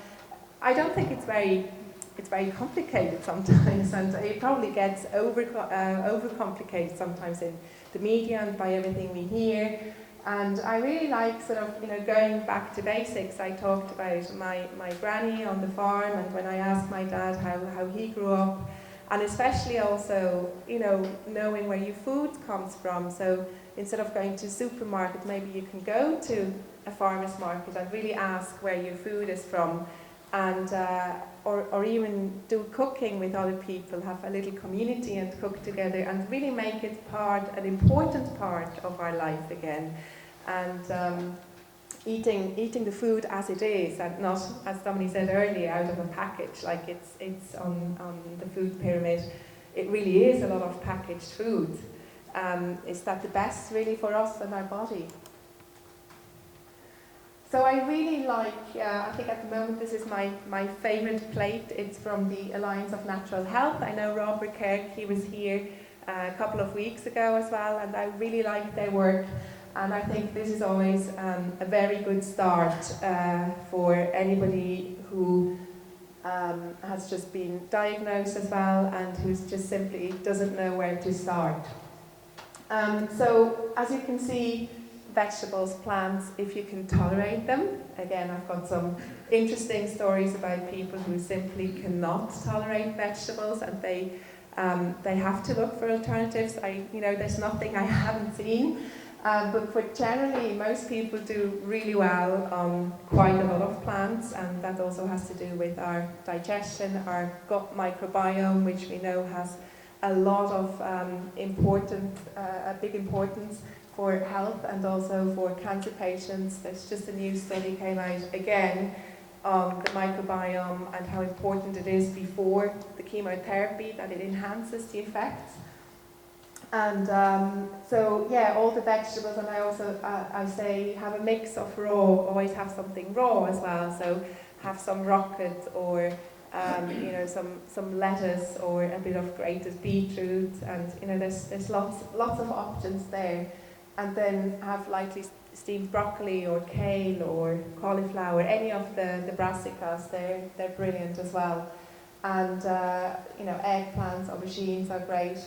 I don't think it's very complicated sometimes, and it probably gets overcomplicated sometimes in the media and by everything we hear. And I really like sort of, going back to basics. I talked about my granny on the farm, and when I asked my dad how he grew up, and especially also, knowing where your food comes from. So instead of going to a supermarket, maybe you can go to a farmer's market and really ask where your food is from, and or even do cooking with other people, have a little community and cook together, and really make it an important part of our life again. And eating the food as it is, and not, as somebody said earlier, out of a package, like it's on the food pyramid. It really is a lot of packaged food. Is that the best really for us and our body? So I really like, I think at the moment this is my favourite plate. It's from the Alliance of Natural Health. I know Robert Kirk, he was here a couple of weeks ago as well, and I really like their work. And I think this is always a very good start for anybody who has just been diagnosed as well and who's just simply doesn't know where to start. So as you can see, vegetables, plants, if you can tolerate them. Again, I've got some interesting stories about people who simply cannot tolerate vegetables and they have to look for alternatives. There's nothing I haven't seen. But generally, most people do really well on quite a lot of plants, and that also has to do with our digestion, our gut microbiome, which we know has a lot of a big importance for health and also for cancer patients. There's just a new study came out again on the microbiome and how important it is before the chemotherapy, that it enhances the effects. And so yeah, all the vegetables, and I also I say have a mix of raw. Always have something raw as well. So have some rocket or some lettuce or a bit of grated beetroot, and there's lots of options there. And then have lightly steamed broccoli or kale or cauliflower. Any of the brassicas, they're brilliant as well. And eggplants, aubergines are great.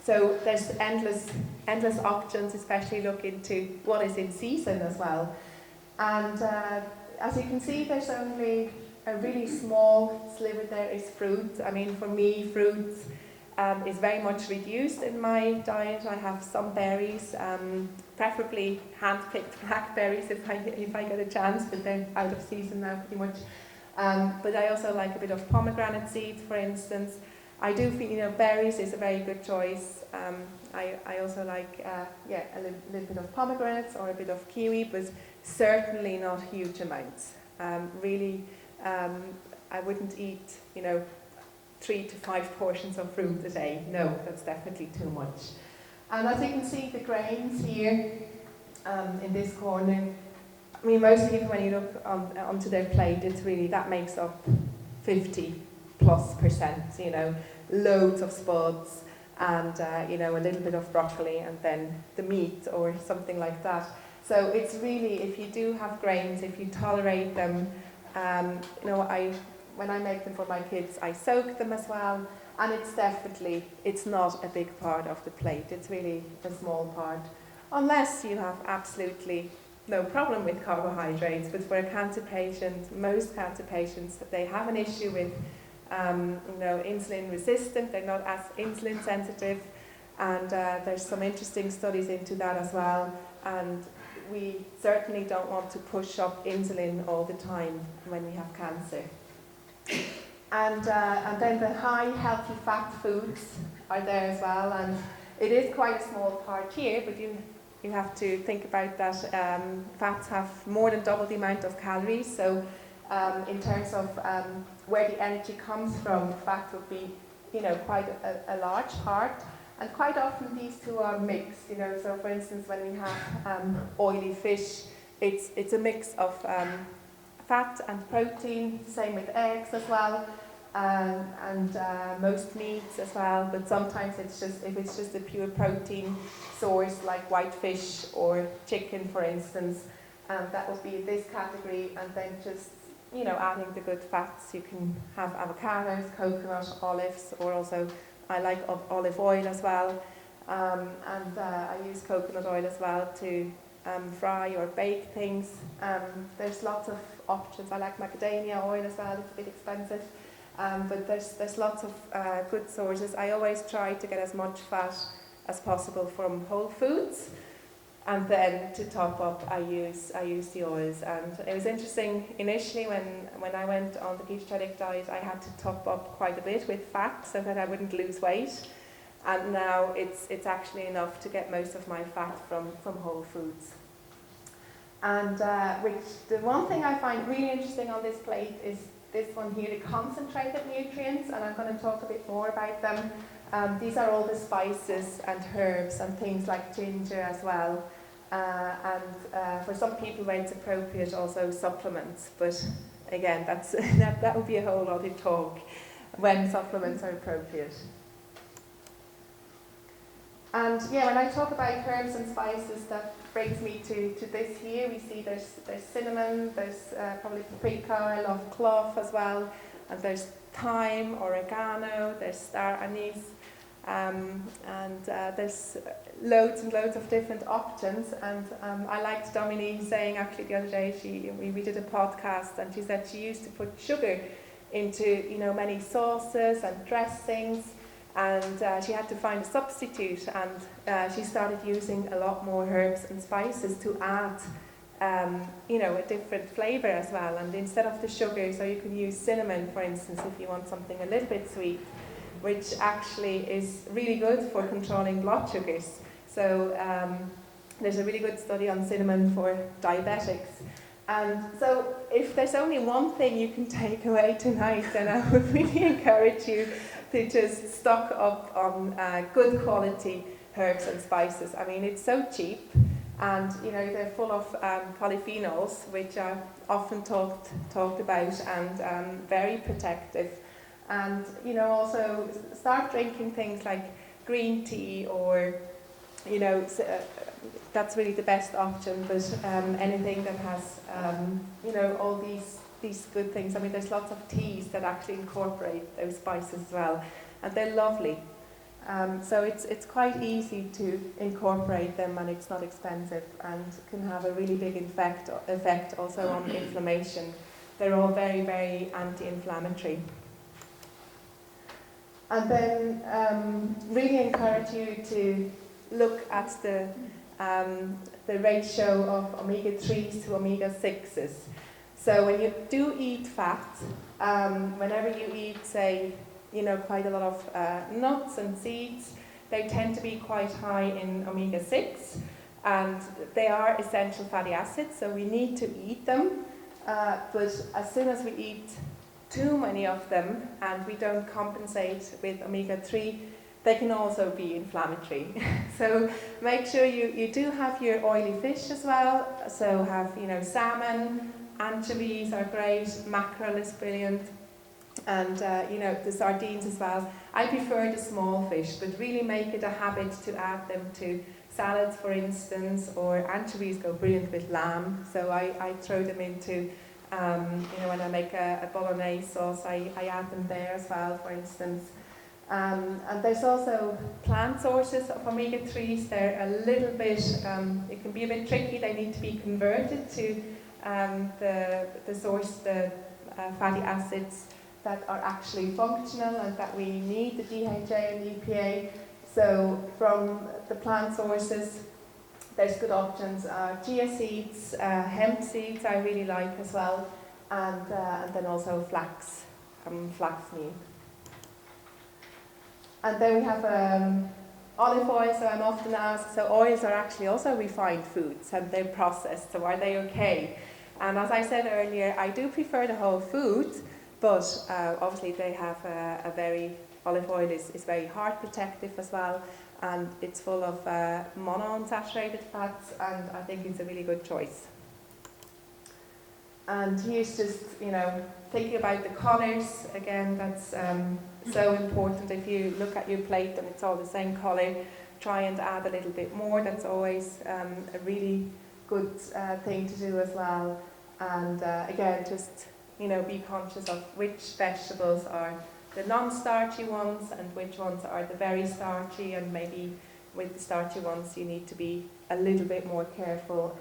So there's endless options, especially look into what is in season as well. And as you can see, there's only a really small sliver there is fruit. I mean, for me, fruit is very much reduced in my diet. I have some berries, preferably hand-picked blackberries if I get a chance, but they're out of season now pretty much. But I also like a bit of pomegranate seeds, for instance. I do feel, berries is a very good choice. I also like, a little bit of pomegranates or a bit of kiwi, but certainly not huge amounts. Really, I wouldn't eat, 3 to 5 portions of fruit a day. No, that's definitely too much. And as you can see, the grains here in this corner, I mean, most people, when you look onto their plate, it's really, that makes up 50+%, loads of spuds and, a little bit of broccoli and then the meat or something like that. So it's really, if you do have grains, if you tolerate them, when I make them for my kids, I soak them as well, and it's not a big part of the plate. It's really a small part, unless you have absolutely no problem with carbohydrates. But for a cancer patient, most cancer patients, they have an issue with insulin resistant, they're not as insulin sensitive, and there's some interesting studies into that as well, and we certainly don't want to push up insulin all the time when we have cancer. And then the high healthy fat foods are there as well, and it is quite a small part here, but you have to think about that fats have more than double the amount of calories, so in terms of where the energy comes from, fat would be, quite a large part, and quite often these two are mixed, so for instance when we have oily fish, it's a mix of fat and protein, same with eggs as well, and most meats as well, but sometimes if it's just a pure protein source like white fish or chicken for instance, that would be this category, and then just adding the good fats. You can have avocados, coconut, olives, or also I like olive oil as well, and I use coconut oil as well to fry or bake things. There's lots of options. I like macadamia oil as well. It's a bit expensive, but there's lots of good sources. I always try to get as much fat as possible from whole foods. And then to top up, I use the oils. And it was interesting, initially when I went on the ketogenic diet, I had to top up quite a bit with fat so that I wouldn't lose weight. And now it's actually enough to get most of my fat from whole foods. And the one thing I find really interesting on this plate is this one here, the concentrated nutrients, and I'm going to talk a bit more about them. These are all the spices and herbs and things like ginger as well. and for some people where it's appropriate, also supplements. But again, that's that would be a whole other talk when supplements are appropriate. And yeah, when I talk about herbs and spices, that brings me to this here. We see there's cinnamon, there's probably paprika, I love clove as well, and there's thyme, oregano, there's star anise, and there's loads and loads of different options. And I liked Domini saying actually the other day, we did a podcast, and she said she used to put sugar into many sauces and dressings, and she had to find a substitute, and she started using a lot more herbs and spices to add a different flavour as well. And instead of the sugar, so you can use cinnamon, for instance, if you want something a little bit sweet, which actually is really good for controlling blood sugars. So there's a really good study on cinnamon for diabetics. And so if there's only one thing you can take away tonight, then I would really encourage you to just stock up on good quality herbs and spices. I mean, it's so cheap, and they're full of polyphenols, which are often talked about, and very protective. And also start drinking things like green tea, or that's really the best option. But anything that has all these good things. I mean, there's lots of teas that actually incorporate those spices as well, and they're lovely. So it's quite easy to incorporate them, and it's not expensive, and can have a really big effect also on inflammation. They're all very, very anti-inflammatory. And then really encourage you to look at the ratio of omega-3s to omega-6s. So when you do eat fat, whenever you eat, say, quite a lot of nuts and seeds, they tend to be quite high in omega-6, and they are essential fatty acids, so we need to eat them. But as soon as we eat too many of them and we don't compensate with omega-3, they can also be inflammatory. So make sure you do have your oily fish as well. So have salmon, anchovies are great, mackerel is brilliant, and the sardines as well. I prefer the small fish, but really make it a habit to add them to salads, for instance, or anchovies go brilliant with lamb. So I throw them into when I make a bolognese sauce, I add them there as well, for instance. And there's also plant sources of omega-3s. They're a little bit, it can be a bit tricky. They need to be converted to the source, the fatty acids that are actually functional and that we need, the DHA and the EPA. So from the plant sources, there's good options. Chia seeds, hemp seeds I really like as well, and then also flax meal. And then we have olive oil, so I'm often asked, so oils are actually also refined foods and they're processed, so are they okay? And as I said earlier, I do prefer the whole food, but obviously they have olive oil is very heart protective as well, and it's full of monounsaturated fats, and I think it's a really good choice. And here's just, thinking about the colours. Again, that's so important. If you look at your plate and it's all the same colour, try and add a little bit more. That's always a really good thing to do as well. And again, just, be conscious of which vegetables are the non-starchy ones and which ones are the very starchy, and maybe with the starchy ones you need to be a little bit more careful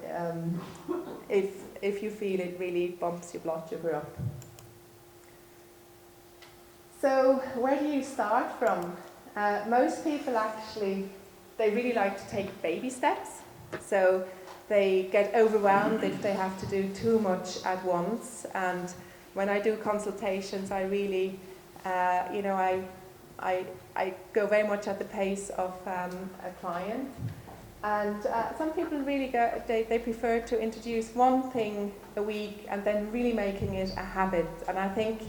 if you feel it really bumps your blood sugar up. So where do you start from? Most people actually, they really like to take baby steps. So they get overwhelmed if they have to do too much at once. And when I do consultations, I really I go very much at the pace of a client. And some people really they prefer to introduce one thing a week and then really making it a habit. And I think,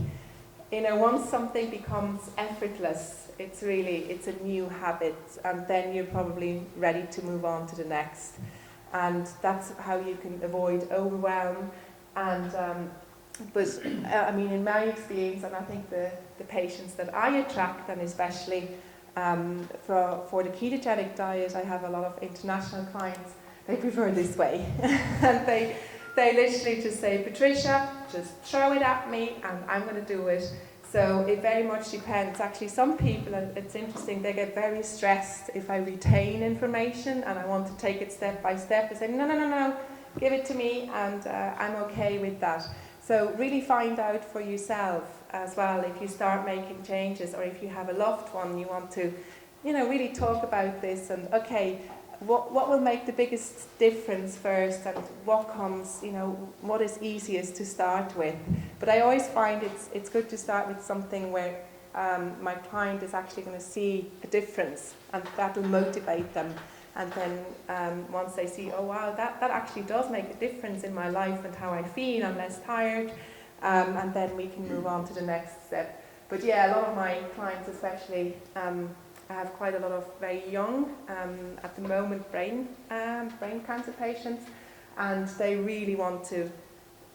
once something becomes effortless, it's a new habit, and then you're probably ready to move on to the next. and that's how you can avoid overwhelm. And I mean, in my experience, and I think the patients that I attract, and especially for the ketogenic diet, I have a lot of international clients. They prefer this way, and they literally just say, Patricia, just throw it at me, and I'm going to do it. So it very much depends. Actually, some people, and it's interesting, they get very stressed if I retain information and I want to take it step by step. They say, no, give it to me, and I'm okay with that. So really find out for yourself as well if you start making changes, or if you have a loved one, you want to, really talk about this, and okay, what will make the biggest difference first, and what comes, what is easiest to start with. But I always find it's good to start with something where my client is actually going to see a difference, and that will motivate them. And then once they see, oh wow, that actually does make a difference in my life and how I feel, I'm less tired, and then we can move on to the next step. But yeah, a lot of my clients especially, I have quite a lot of very young, at the moment, brain cancer patients, and they really want to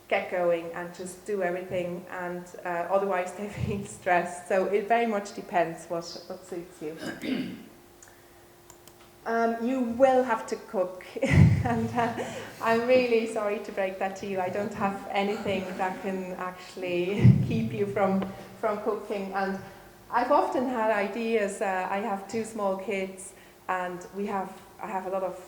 get going and just do everything, and otherwise they feel stressed. So it very much depends what suits you. You will have to cook, and I'm really sorry to break that to you. I don't have anything that can actually keep you from cooking. And I've often had ideas. I have 2 small kids, and I have a lot of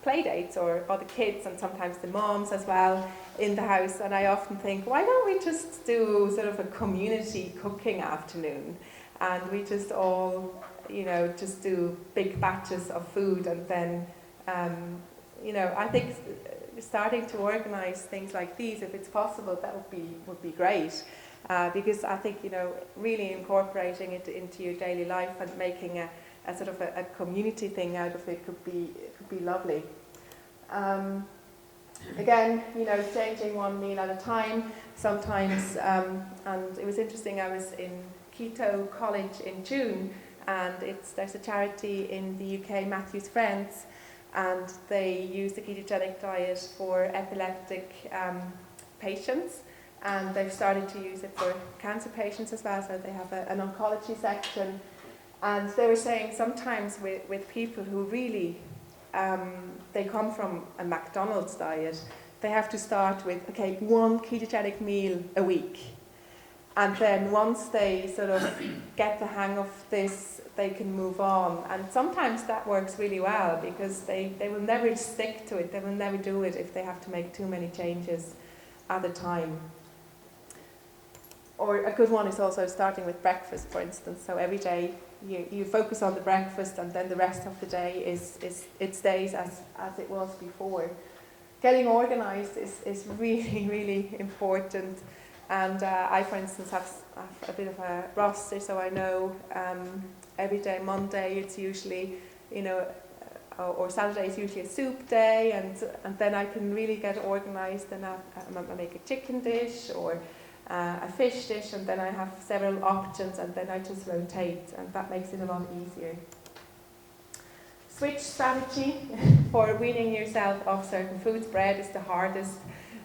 play dates, or other kids, and sometimes the moms as well in the house. And I often think, why don't we just do sort of a community cooking afternoon, and we just all, just do big batches of food, and then, I think starting to organise things like these, if it's possible, that would be great. Because I think, really incorporating it into your daily life and making a sort of a community thing out of it could be lovely. Again, changing one meal at a time. Sometimes, and it was interesting, I was in Keto College in June, and there's a charity in the UK, Matthew's Friends, and they use the ketogenic diet for epileptic patients. And they've started to use it for cancer patients as well, so they have an oncology section. And they were saying sometimes with people who really, they come from a McDonald's diet, they have to start with, okay, 1 ketogenic meal a week. And then once they sort of get the hang of this, they can move on. And sometimes that works really well, because they will never stick to it, they will never do it if they have to make too many changes at a time. Or a good one is also starting with breakfast, for instance. So every day you focus on the breakfast, and then the rest of the day it stays as it was before. Getting organised is really, really important. And I, for instance, have a bit of a roster, so I know every day, Monday it's usually, or Saturday is usually a soup day, and then I can really get organised, and I make a chicken dish or a fish dish, and then I have several options, and then I just rotate, and that makes it a lot easier. Switch strategy for weaning yourself off certain foods. Bread is the hardest,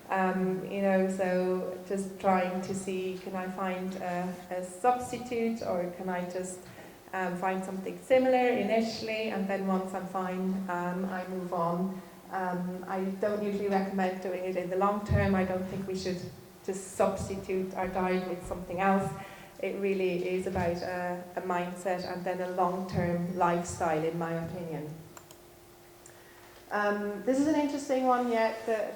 so just trying to see, can I find a substitute, or can I just find something similar initially, and then once I'm fine, I move on. I don't usually recommend doing it in the long term. I don't think we should just substitute our diet with something else. It really is about a mindset, and then a long-term lifestyle, in my opinion. This is an interesting one,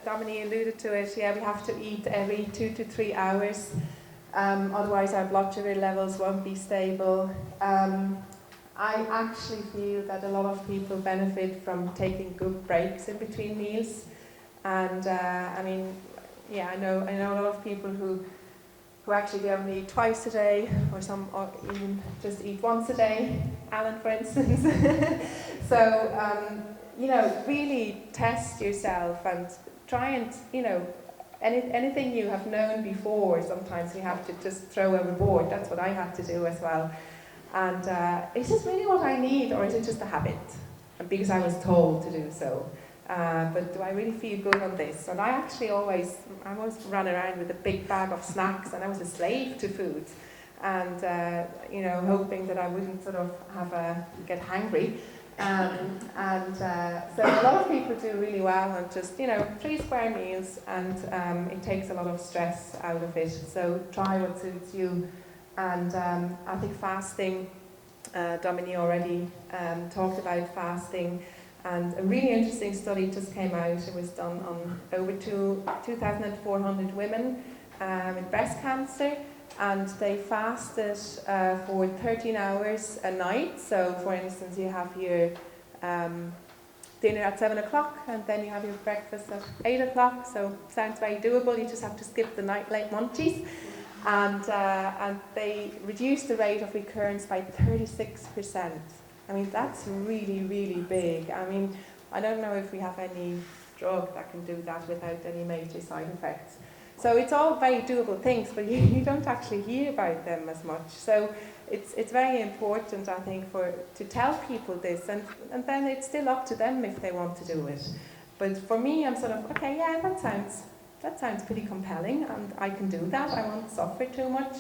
Domini alluded to it. Yeah, we have to eat every 2 to 3 hours, otherwise our blood sugar levels won't be stable. I actually feel that a lot of people benefit from taking good breaks in between meals, and I know a lot of people who actually only eat twice a day, or even just eat once a day. Alan, for instance. So really test yourself and try and anything you have known before. Sometimes you have to just throw overboard. That's what I had to do as well. And is this really what I need, or is it just a habit? And because I was told to do so. But do I really feel good on this? And I always ran around with a big bag of snacks, and I was a slave to food, and hoping that I wouldn't sort of get hangry. So a lot of people do really well on just 3 square meals, and it takes a lot of stress out of it. So try what suits you. And I think fasting, Domini already talked about fasting, and a really interesting study just came out. It was done on over 2,400 women with breast cancer, and they fasted for 13 hours a night. So for instance, you have your dinner at 7 o'clock, and then you have your breakfast at 8 o'clock. So sounds very doable. You just have to skip the night late munchies. And they reduced the rate of recurrence by 36%. I mean, that's really, really big. I mean, I don't know if we have any drug that can do that without any major side effects. So it's all very doable things, but you don't actually hear about them as much. So it's very important, I think, to tell people this, and then it's still up to them if they want to do it. But for me, I'm sort of, okay, yeah, that sounds pretty compelling, and I can do that. I won't suffer too much.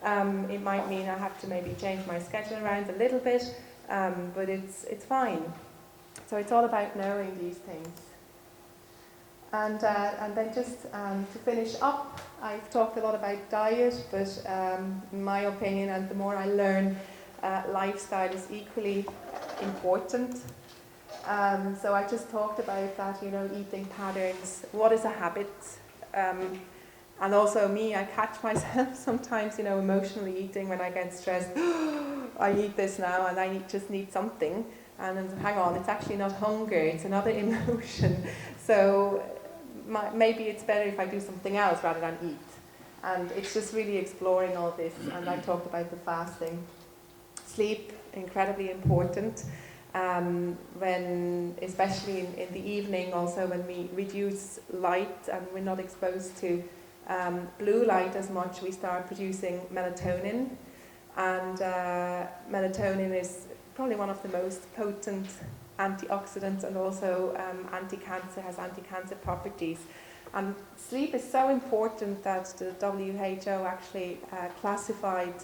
It might mean I have to maybe change my schedule around a little bit, but it's fine. So it's all about knowing these things. And then just to finish up, I've talked a lot about diet, but in my opinion, and the more I learn, lifestyle is equally important. So I just talked about that, eating patterns. What is a habit? And also me, I catch myself sometimes, emotionally eating when I get stressed. I need this now, and I just need something. And then, hang on, it's actually not hunger, it's another emotion. So maybe it's better if I do something else rather than eat. And it's just really exploring all this. And I talked about the fasting. Sleep, incredibly important. When, especially in the evening, also when we reduce light and we're not exposed to blue light as much, we start producing melatonin. And melatonin is probably one of the most potent antioxidants, and also has anti-cancer properties. And sleep is so important that the WHO actually classified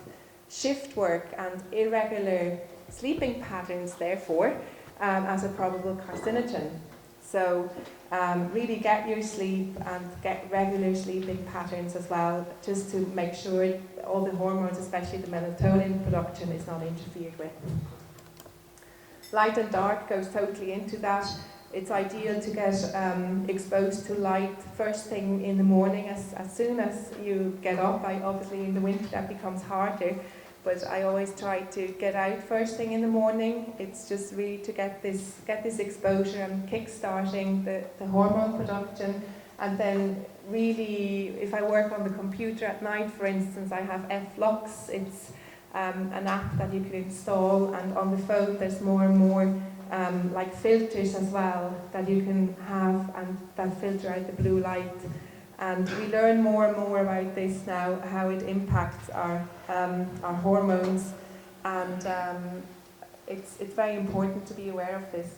shift work and irregular sleeping patterns, therefore, as a probable carcinogen. So really get your sleep and get regular sleeping patterns as well, just to make sure all the hormones, especially the melatonin production, is not interfered with. Light and dark goes totally into that. It's ideal to get exposed to light first thing in the morning, as soon as you get up. Obviously in the winter that becomes harder, but I always try to get out first thing in the morning. It's just really to get this exposure and kick-starting the hormone production. And then really, if I work on the computer at night, for instance, I have Flux. It's an app that you can install, and on the phone there's more and more like filters as well that you can have, and that filter out the blue light. And we learn more and more about this now, how it impacts our hormones, and it's very important to be aware of this.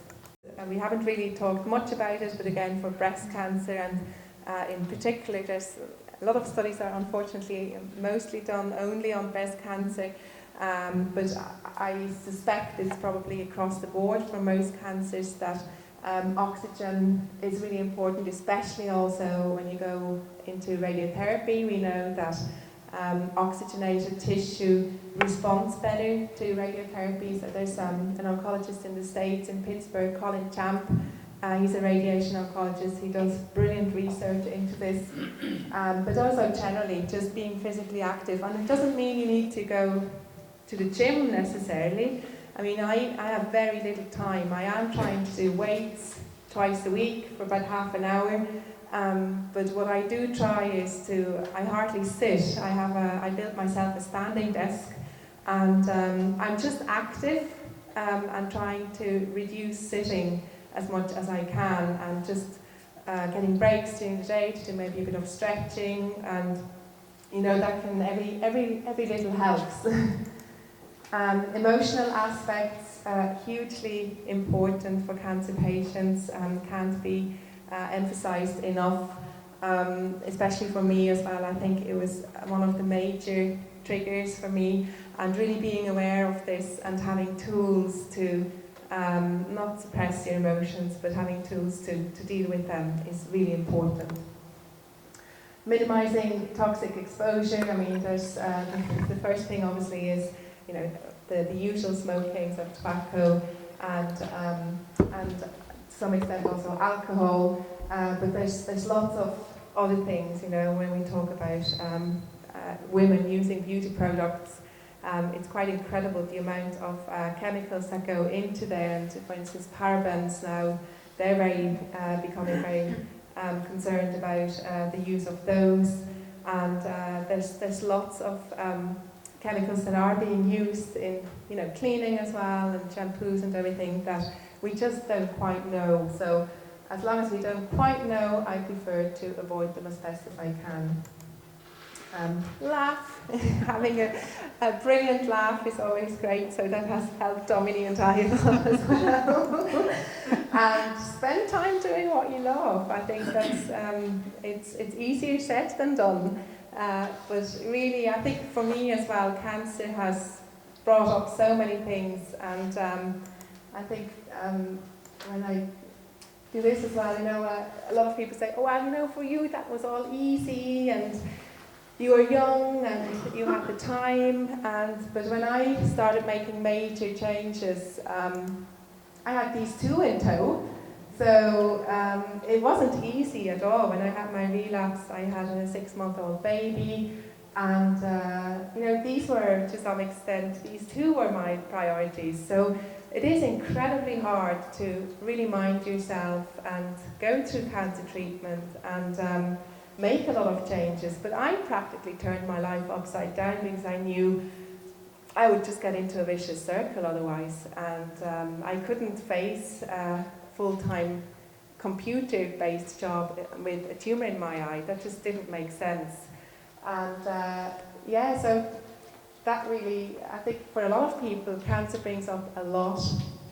And we haven't really talked much about it, but again, for breast cancer, and in particular, there's a lot of studies are unfortunately mostly done only on breast cancer, but I suspect it's probably across the board for most cancers that oxygen is really important, especially also when you go into radiotherapy. We know that oxygenated tissue responds better to radiotherapy. So there's an oncologist in the States, in Pittsburgh, Colin Champ. He's a radiation oncologist. He does brilliant research into this, but also generally just being physically active. And it doesn't mean you need to go to the gym necessarily. I mean, I have very little time. I am trying to do weights twice a week for about half an hour. But what I do try is I hardly sit. I built myself a standing desk, and I'm just active and trying to reduce sitting as much as I can, and just getting breaks during the day to do maybe a bit of stretching, and that can every little helps. Emotional aspects are hugely important for cancer patients and can't be emphasised enough, especially for me as well. I think it was one of the major triggers for me, and really being aware of this and having tools to not suppress your emotions, but having tools to deal with them is really important. Minimising toxic exposure. I mean, there's the first thing obviously is, you know, the usual smoking, so tobacco and to some extent also alcohol. But there's lots of other things, you know, when we talk about women using beauty products. It's quite incredible the amount of chemicals that go into there, and for instance parabens now, they're becoming very concerned about the use of those, and there's lots of chemicals that are being used in, you know, cleaning as well, and shampoos and everything that we just don't quite know. So as long as we don't quite know, I prefer to avoid them as best as I can. Laugh. Having a brilliant laugh is always great, so that has helped Domini and I a lot as well. And spend time doing what you love. I think that's it's easier said than done. But really, I think for me as well, cancer has brought up so many things, and I think when I do this as well, you know, a lot of people say, oh well, you know, for you that was all easy, and you were young and you had the time, but when I started making major changes, I had these two in tow, so it wasn't easy at all. When I had my relapse, I had a 6-month-old baby, and you know, these were, to some extent, these two were my priorities. So it is incredibly hard to really mind yourself and go through cancer treatment and make a lot of changes, but I practically turned my life upside down because I knew I would just get into a vicious circle otherwise, and I couldn't face a full-time computer-based job with a tumour in my eye. That just didn't make sense. And yeah, so that really, I think for a lot of people, cancer brings up a lot,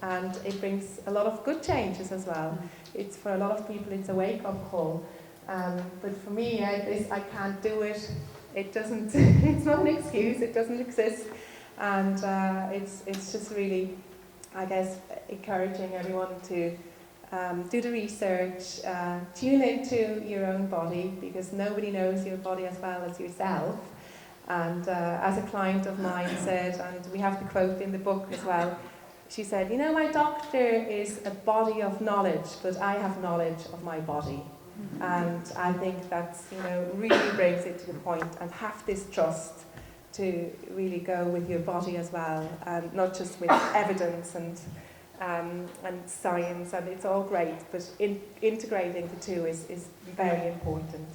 and it brings a lot of good changes as well. It's, for a lot of people, it's a wake-up call. But for me, I can't do it. It doesn't. It's not an excuse. It doesn't exist, and it's just really, I guess, encouraging everyone to do the research, tune into your own body, because nobody knows your body as well as yourself. And as a client of mine said, and we have the quote in the book as well, she said, you know, my doctor is a body of knowledge, but I have knowledge of my body. And I think that's, you know, really brings it to the point, and have this trust to really go with your body as well, and not just with evidence and science, and it's all great, but integrating the two is very important.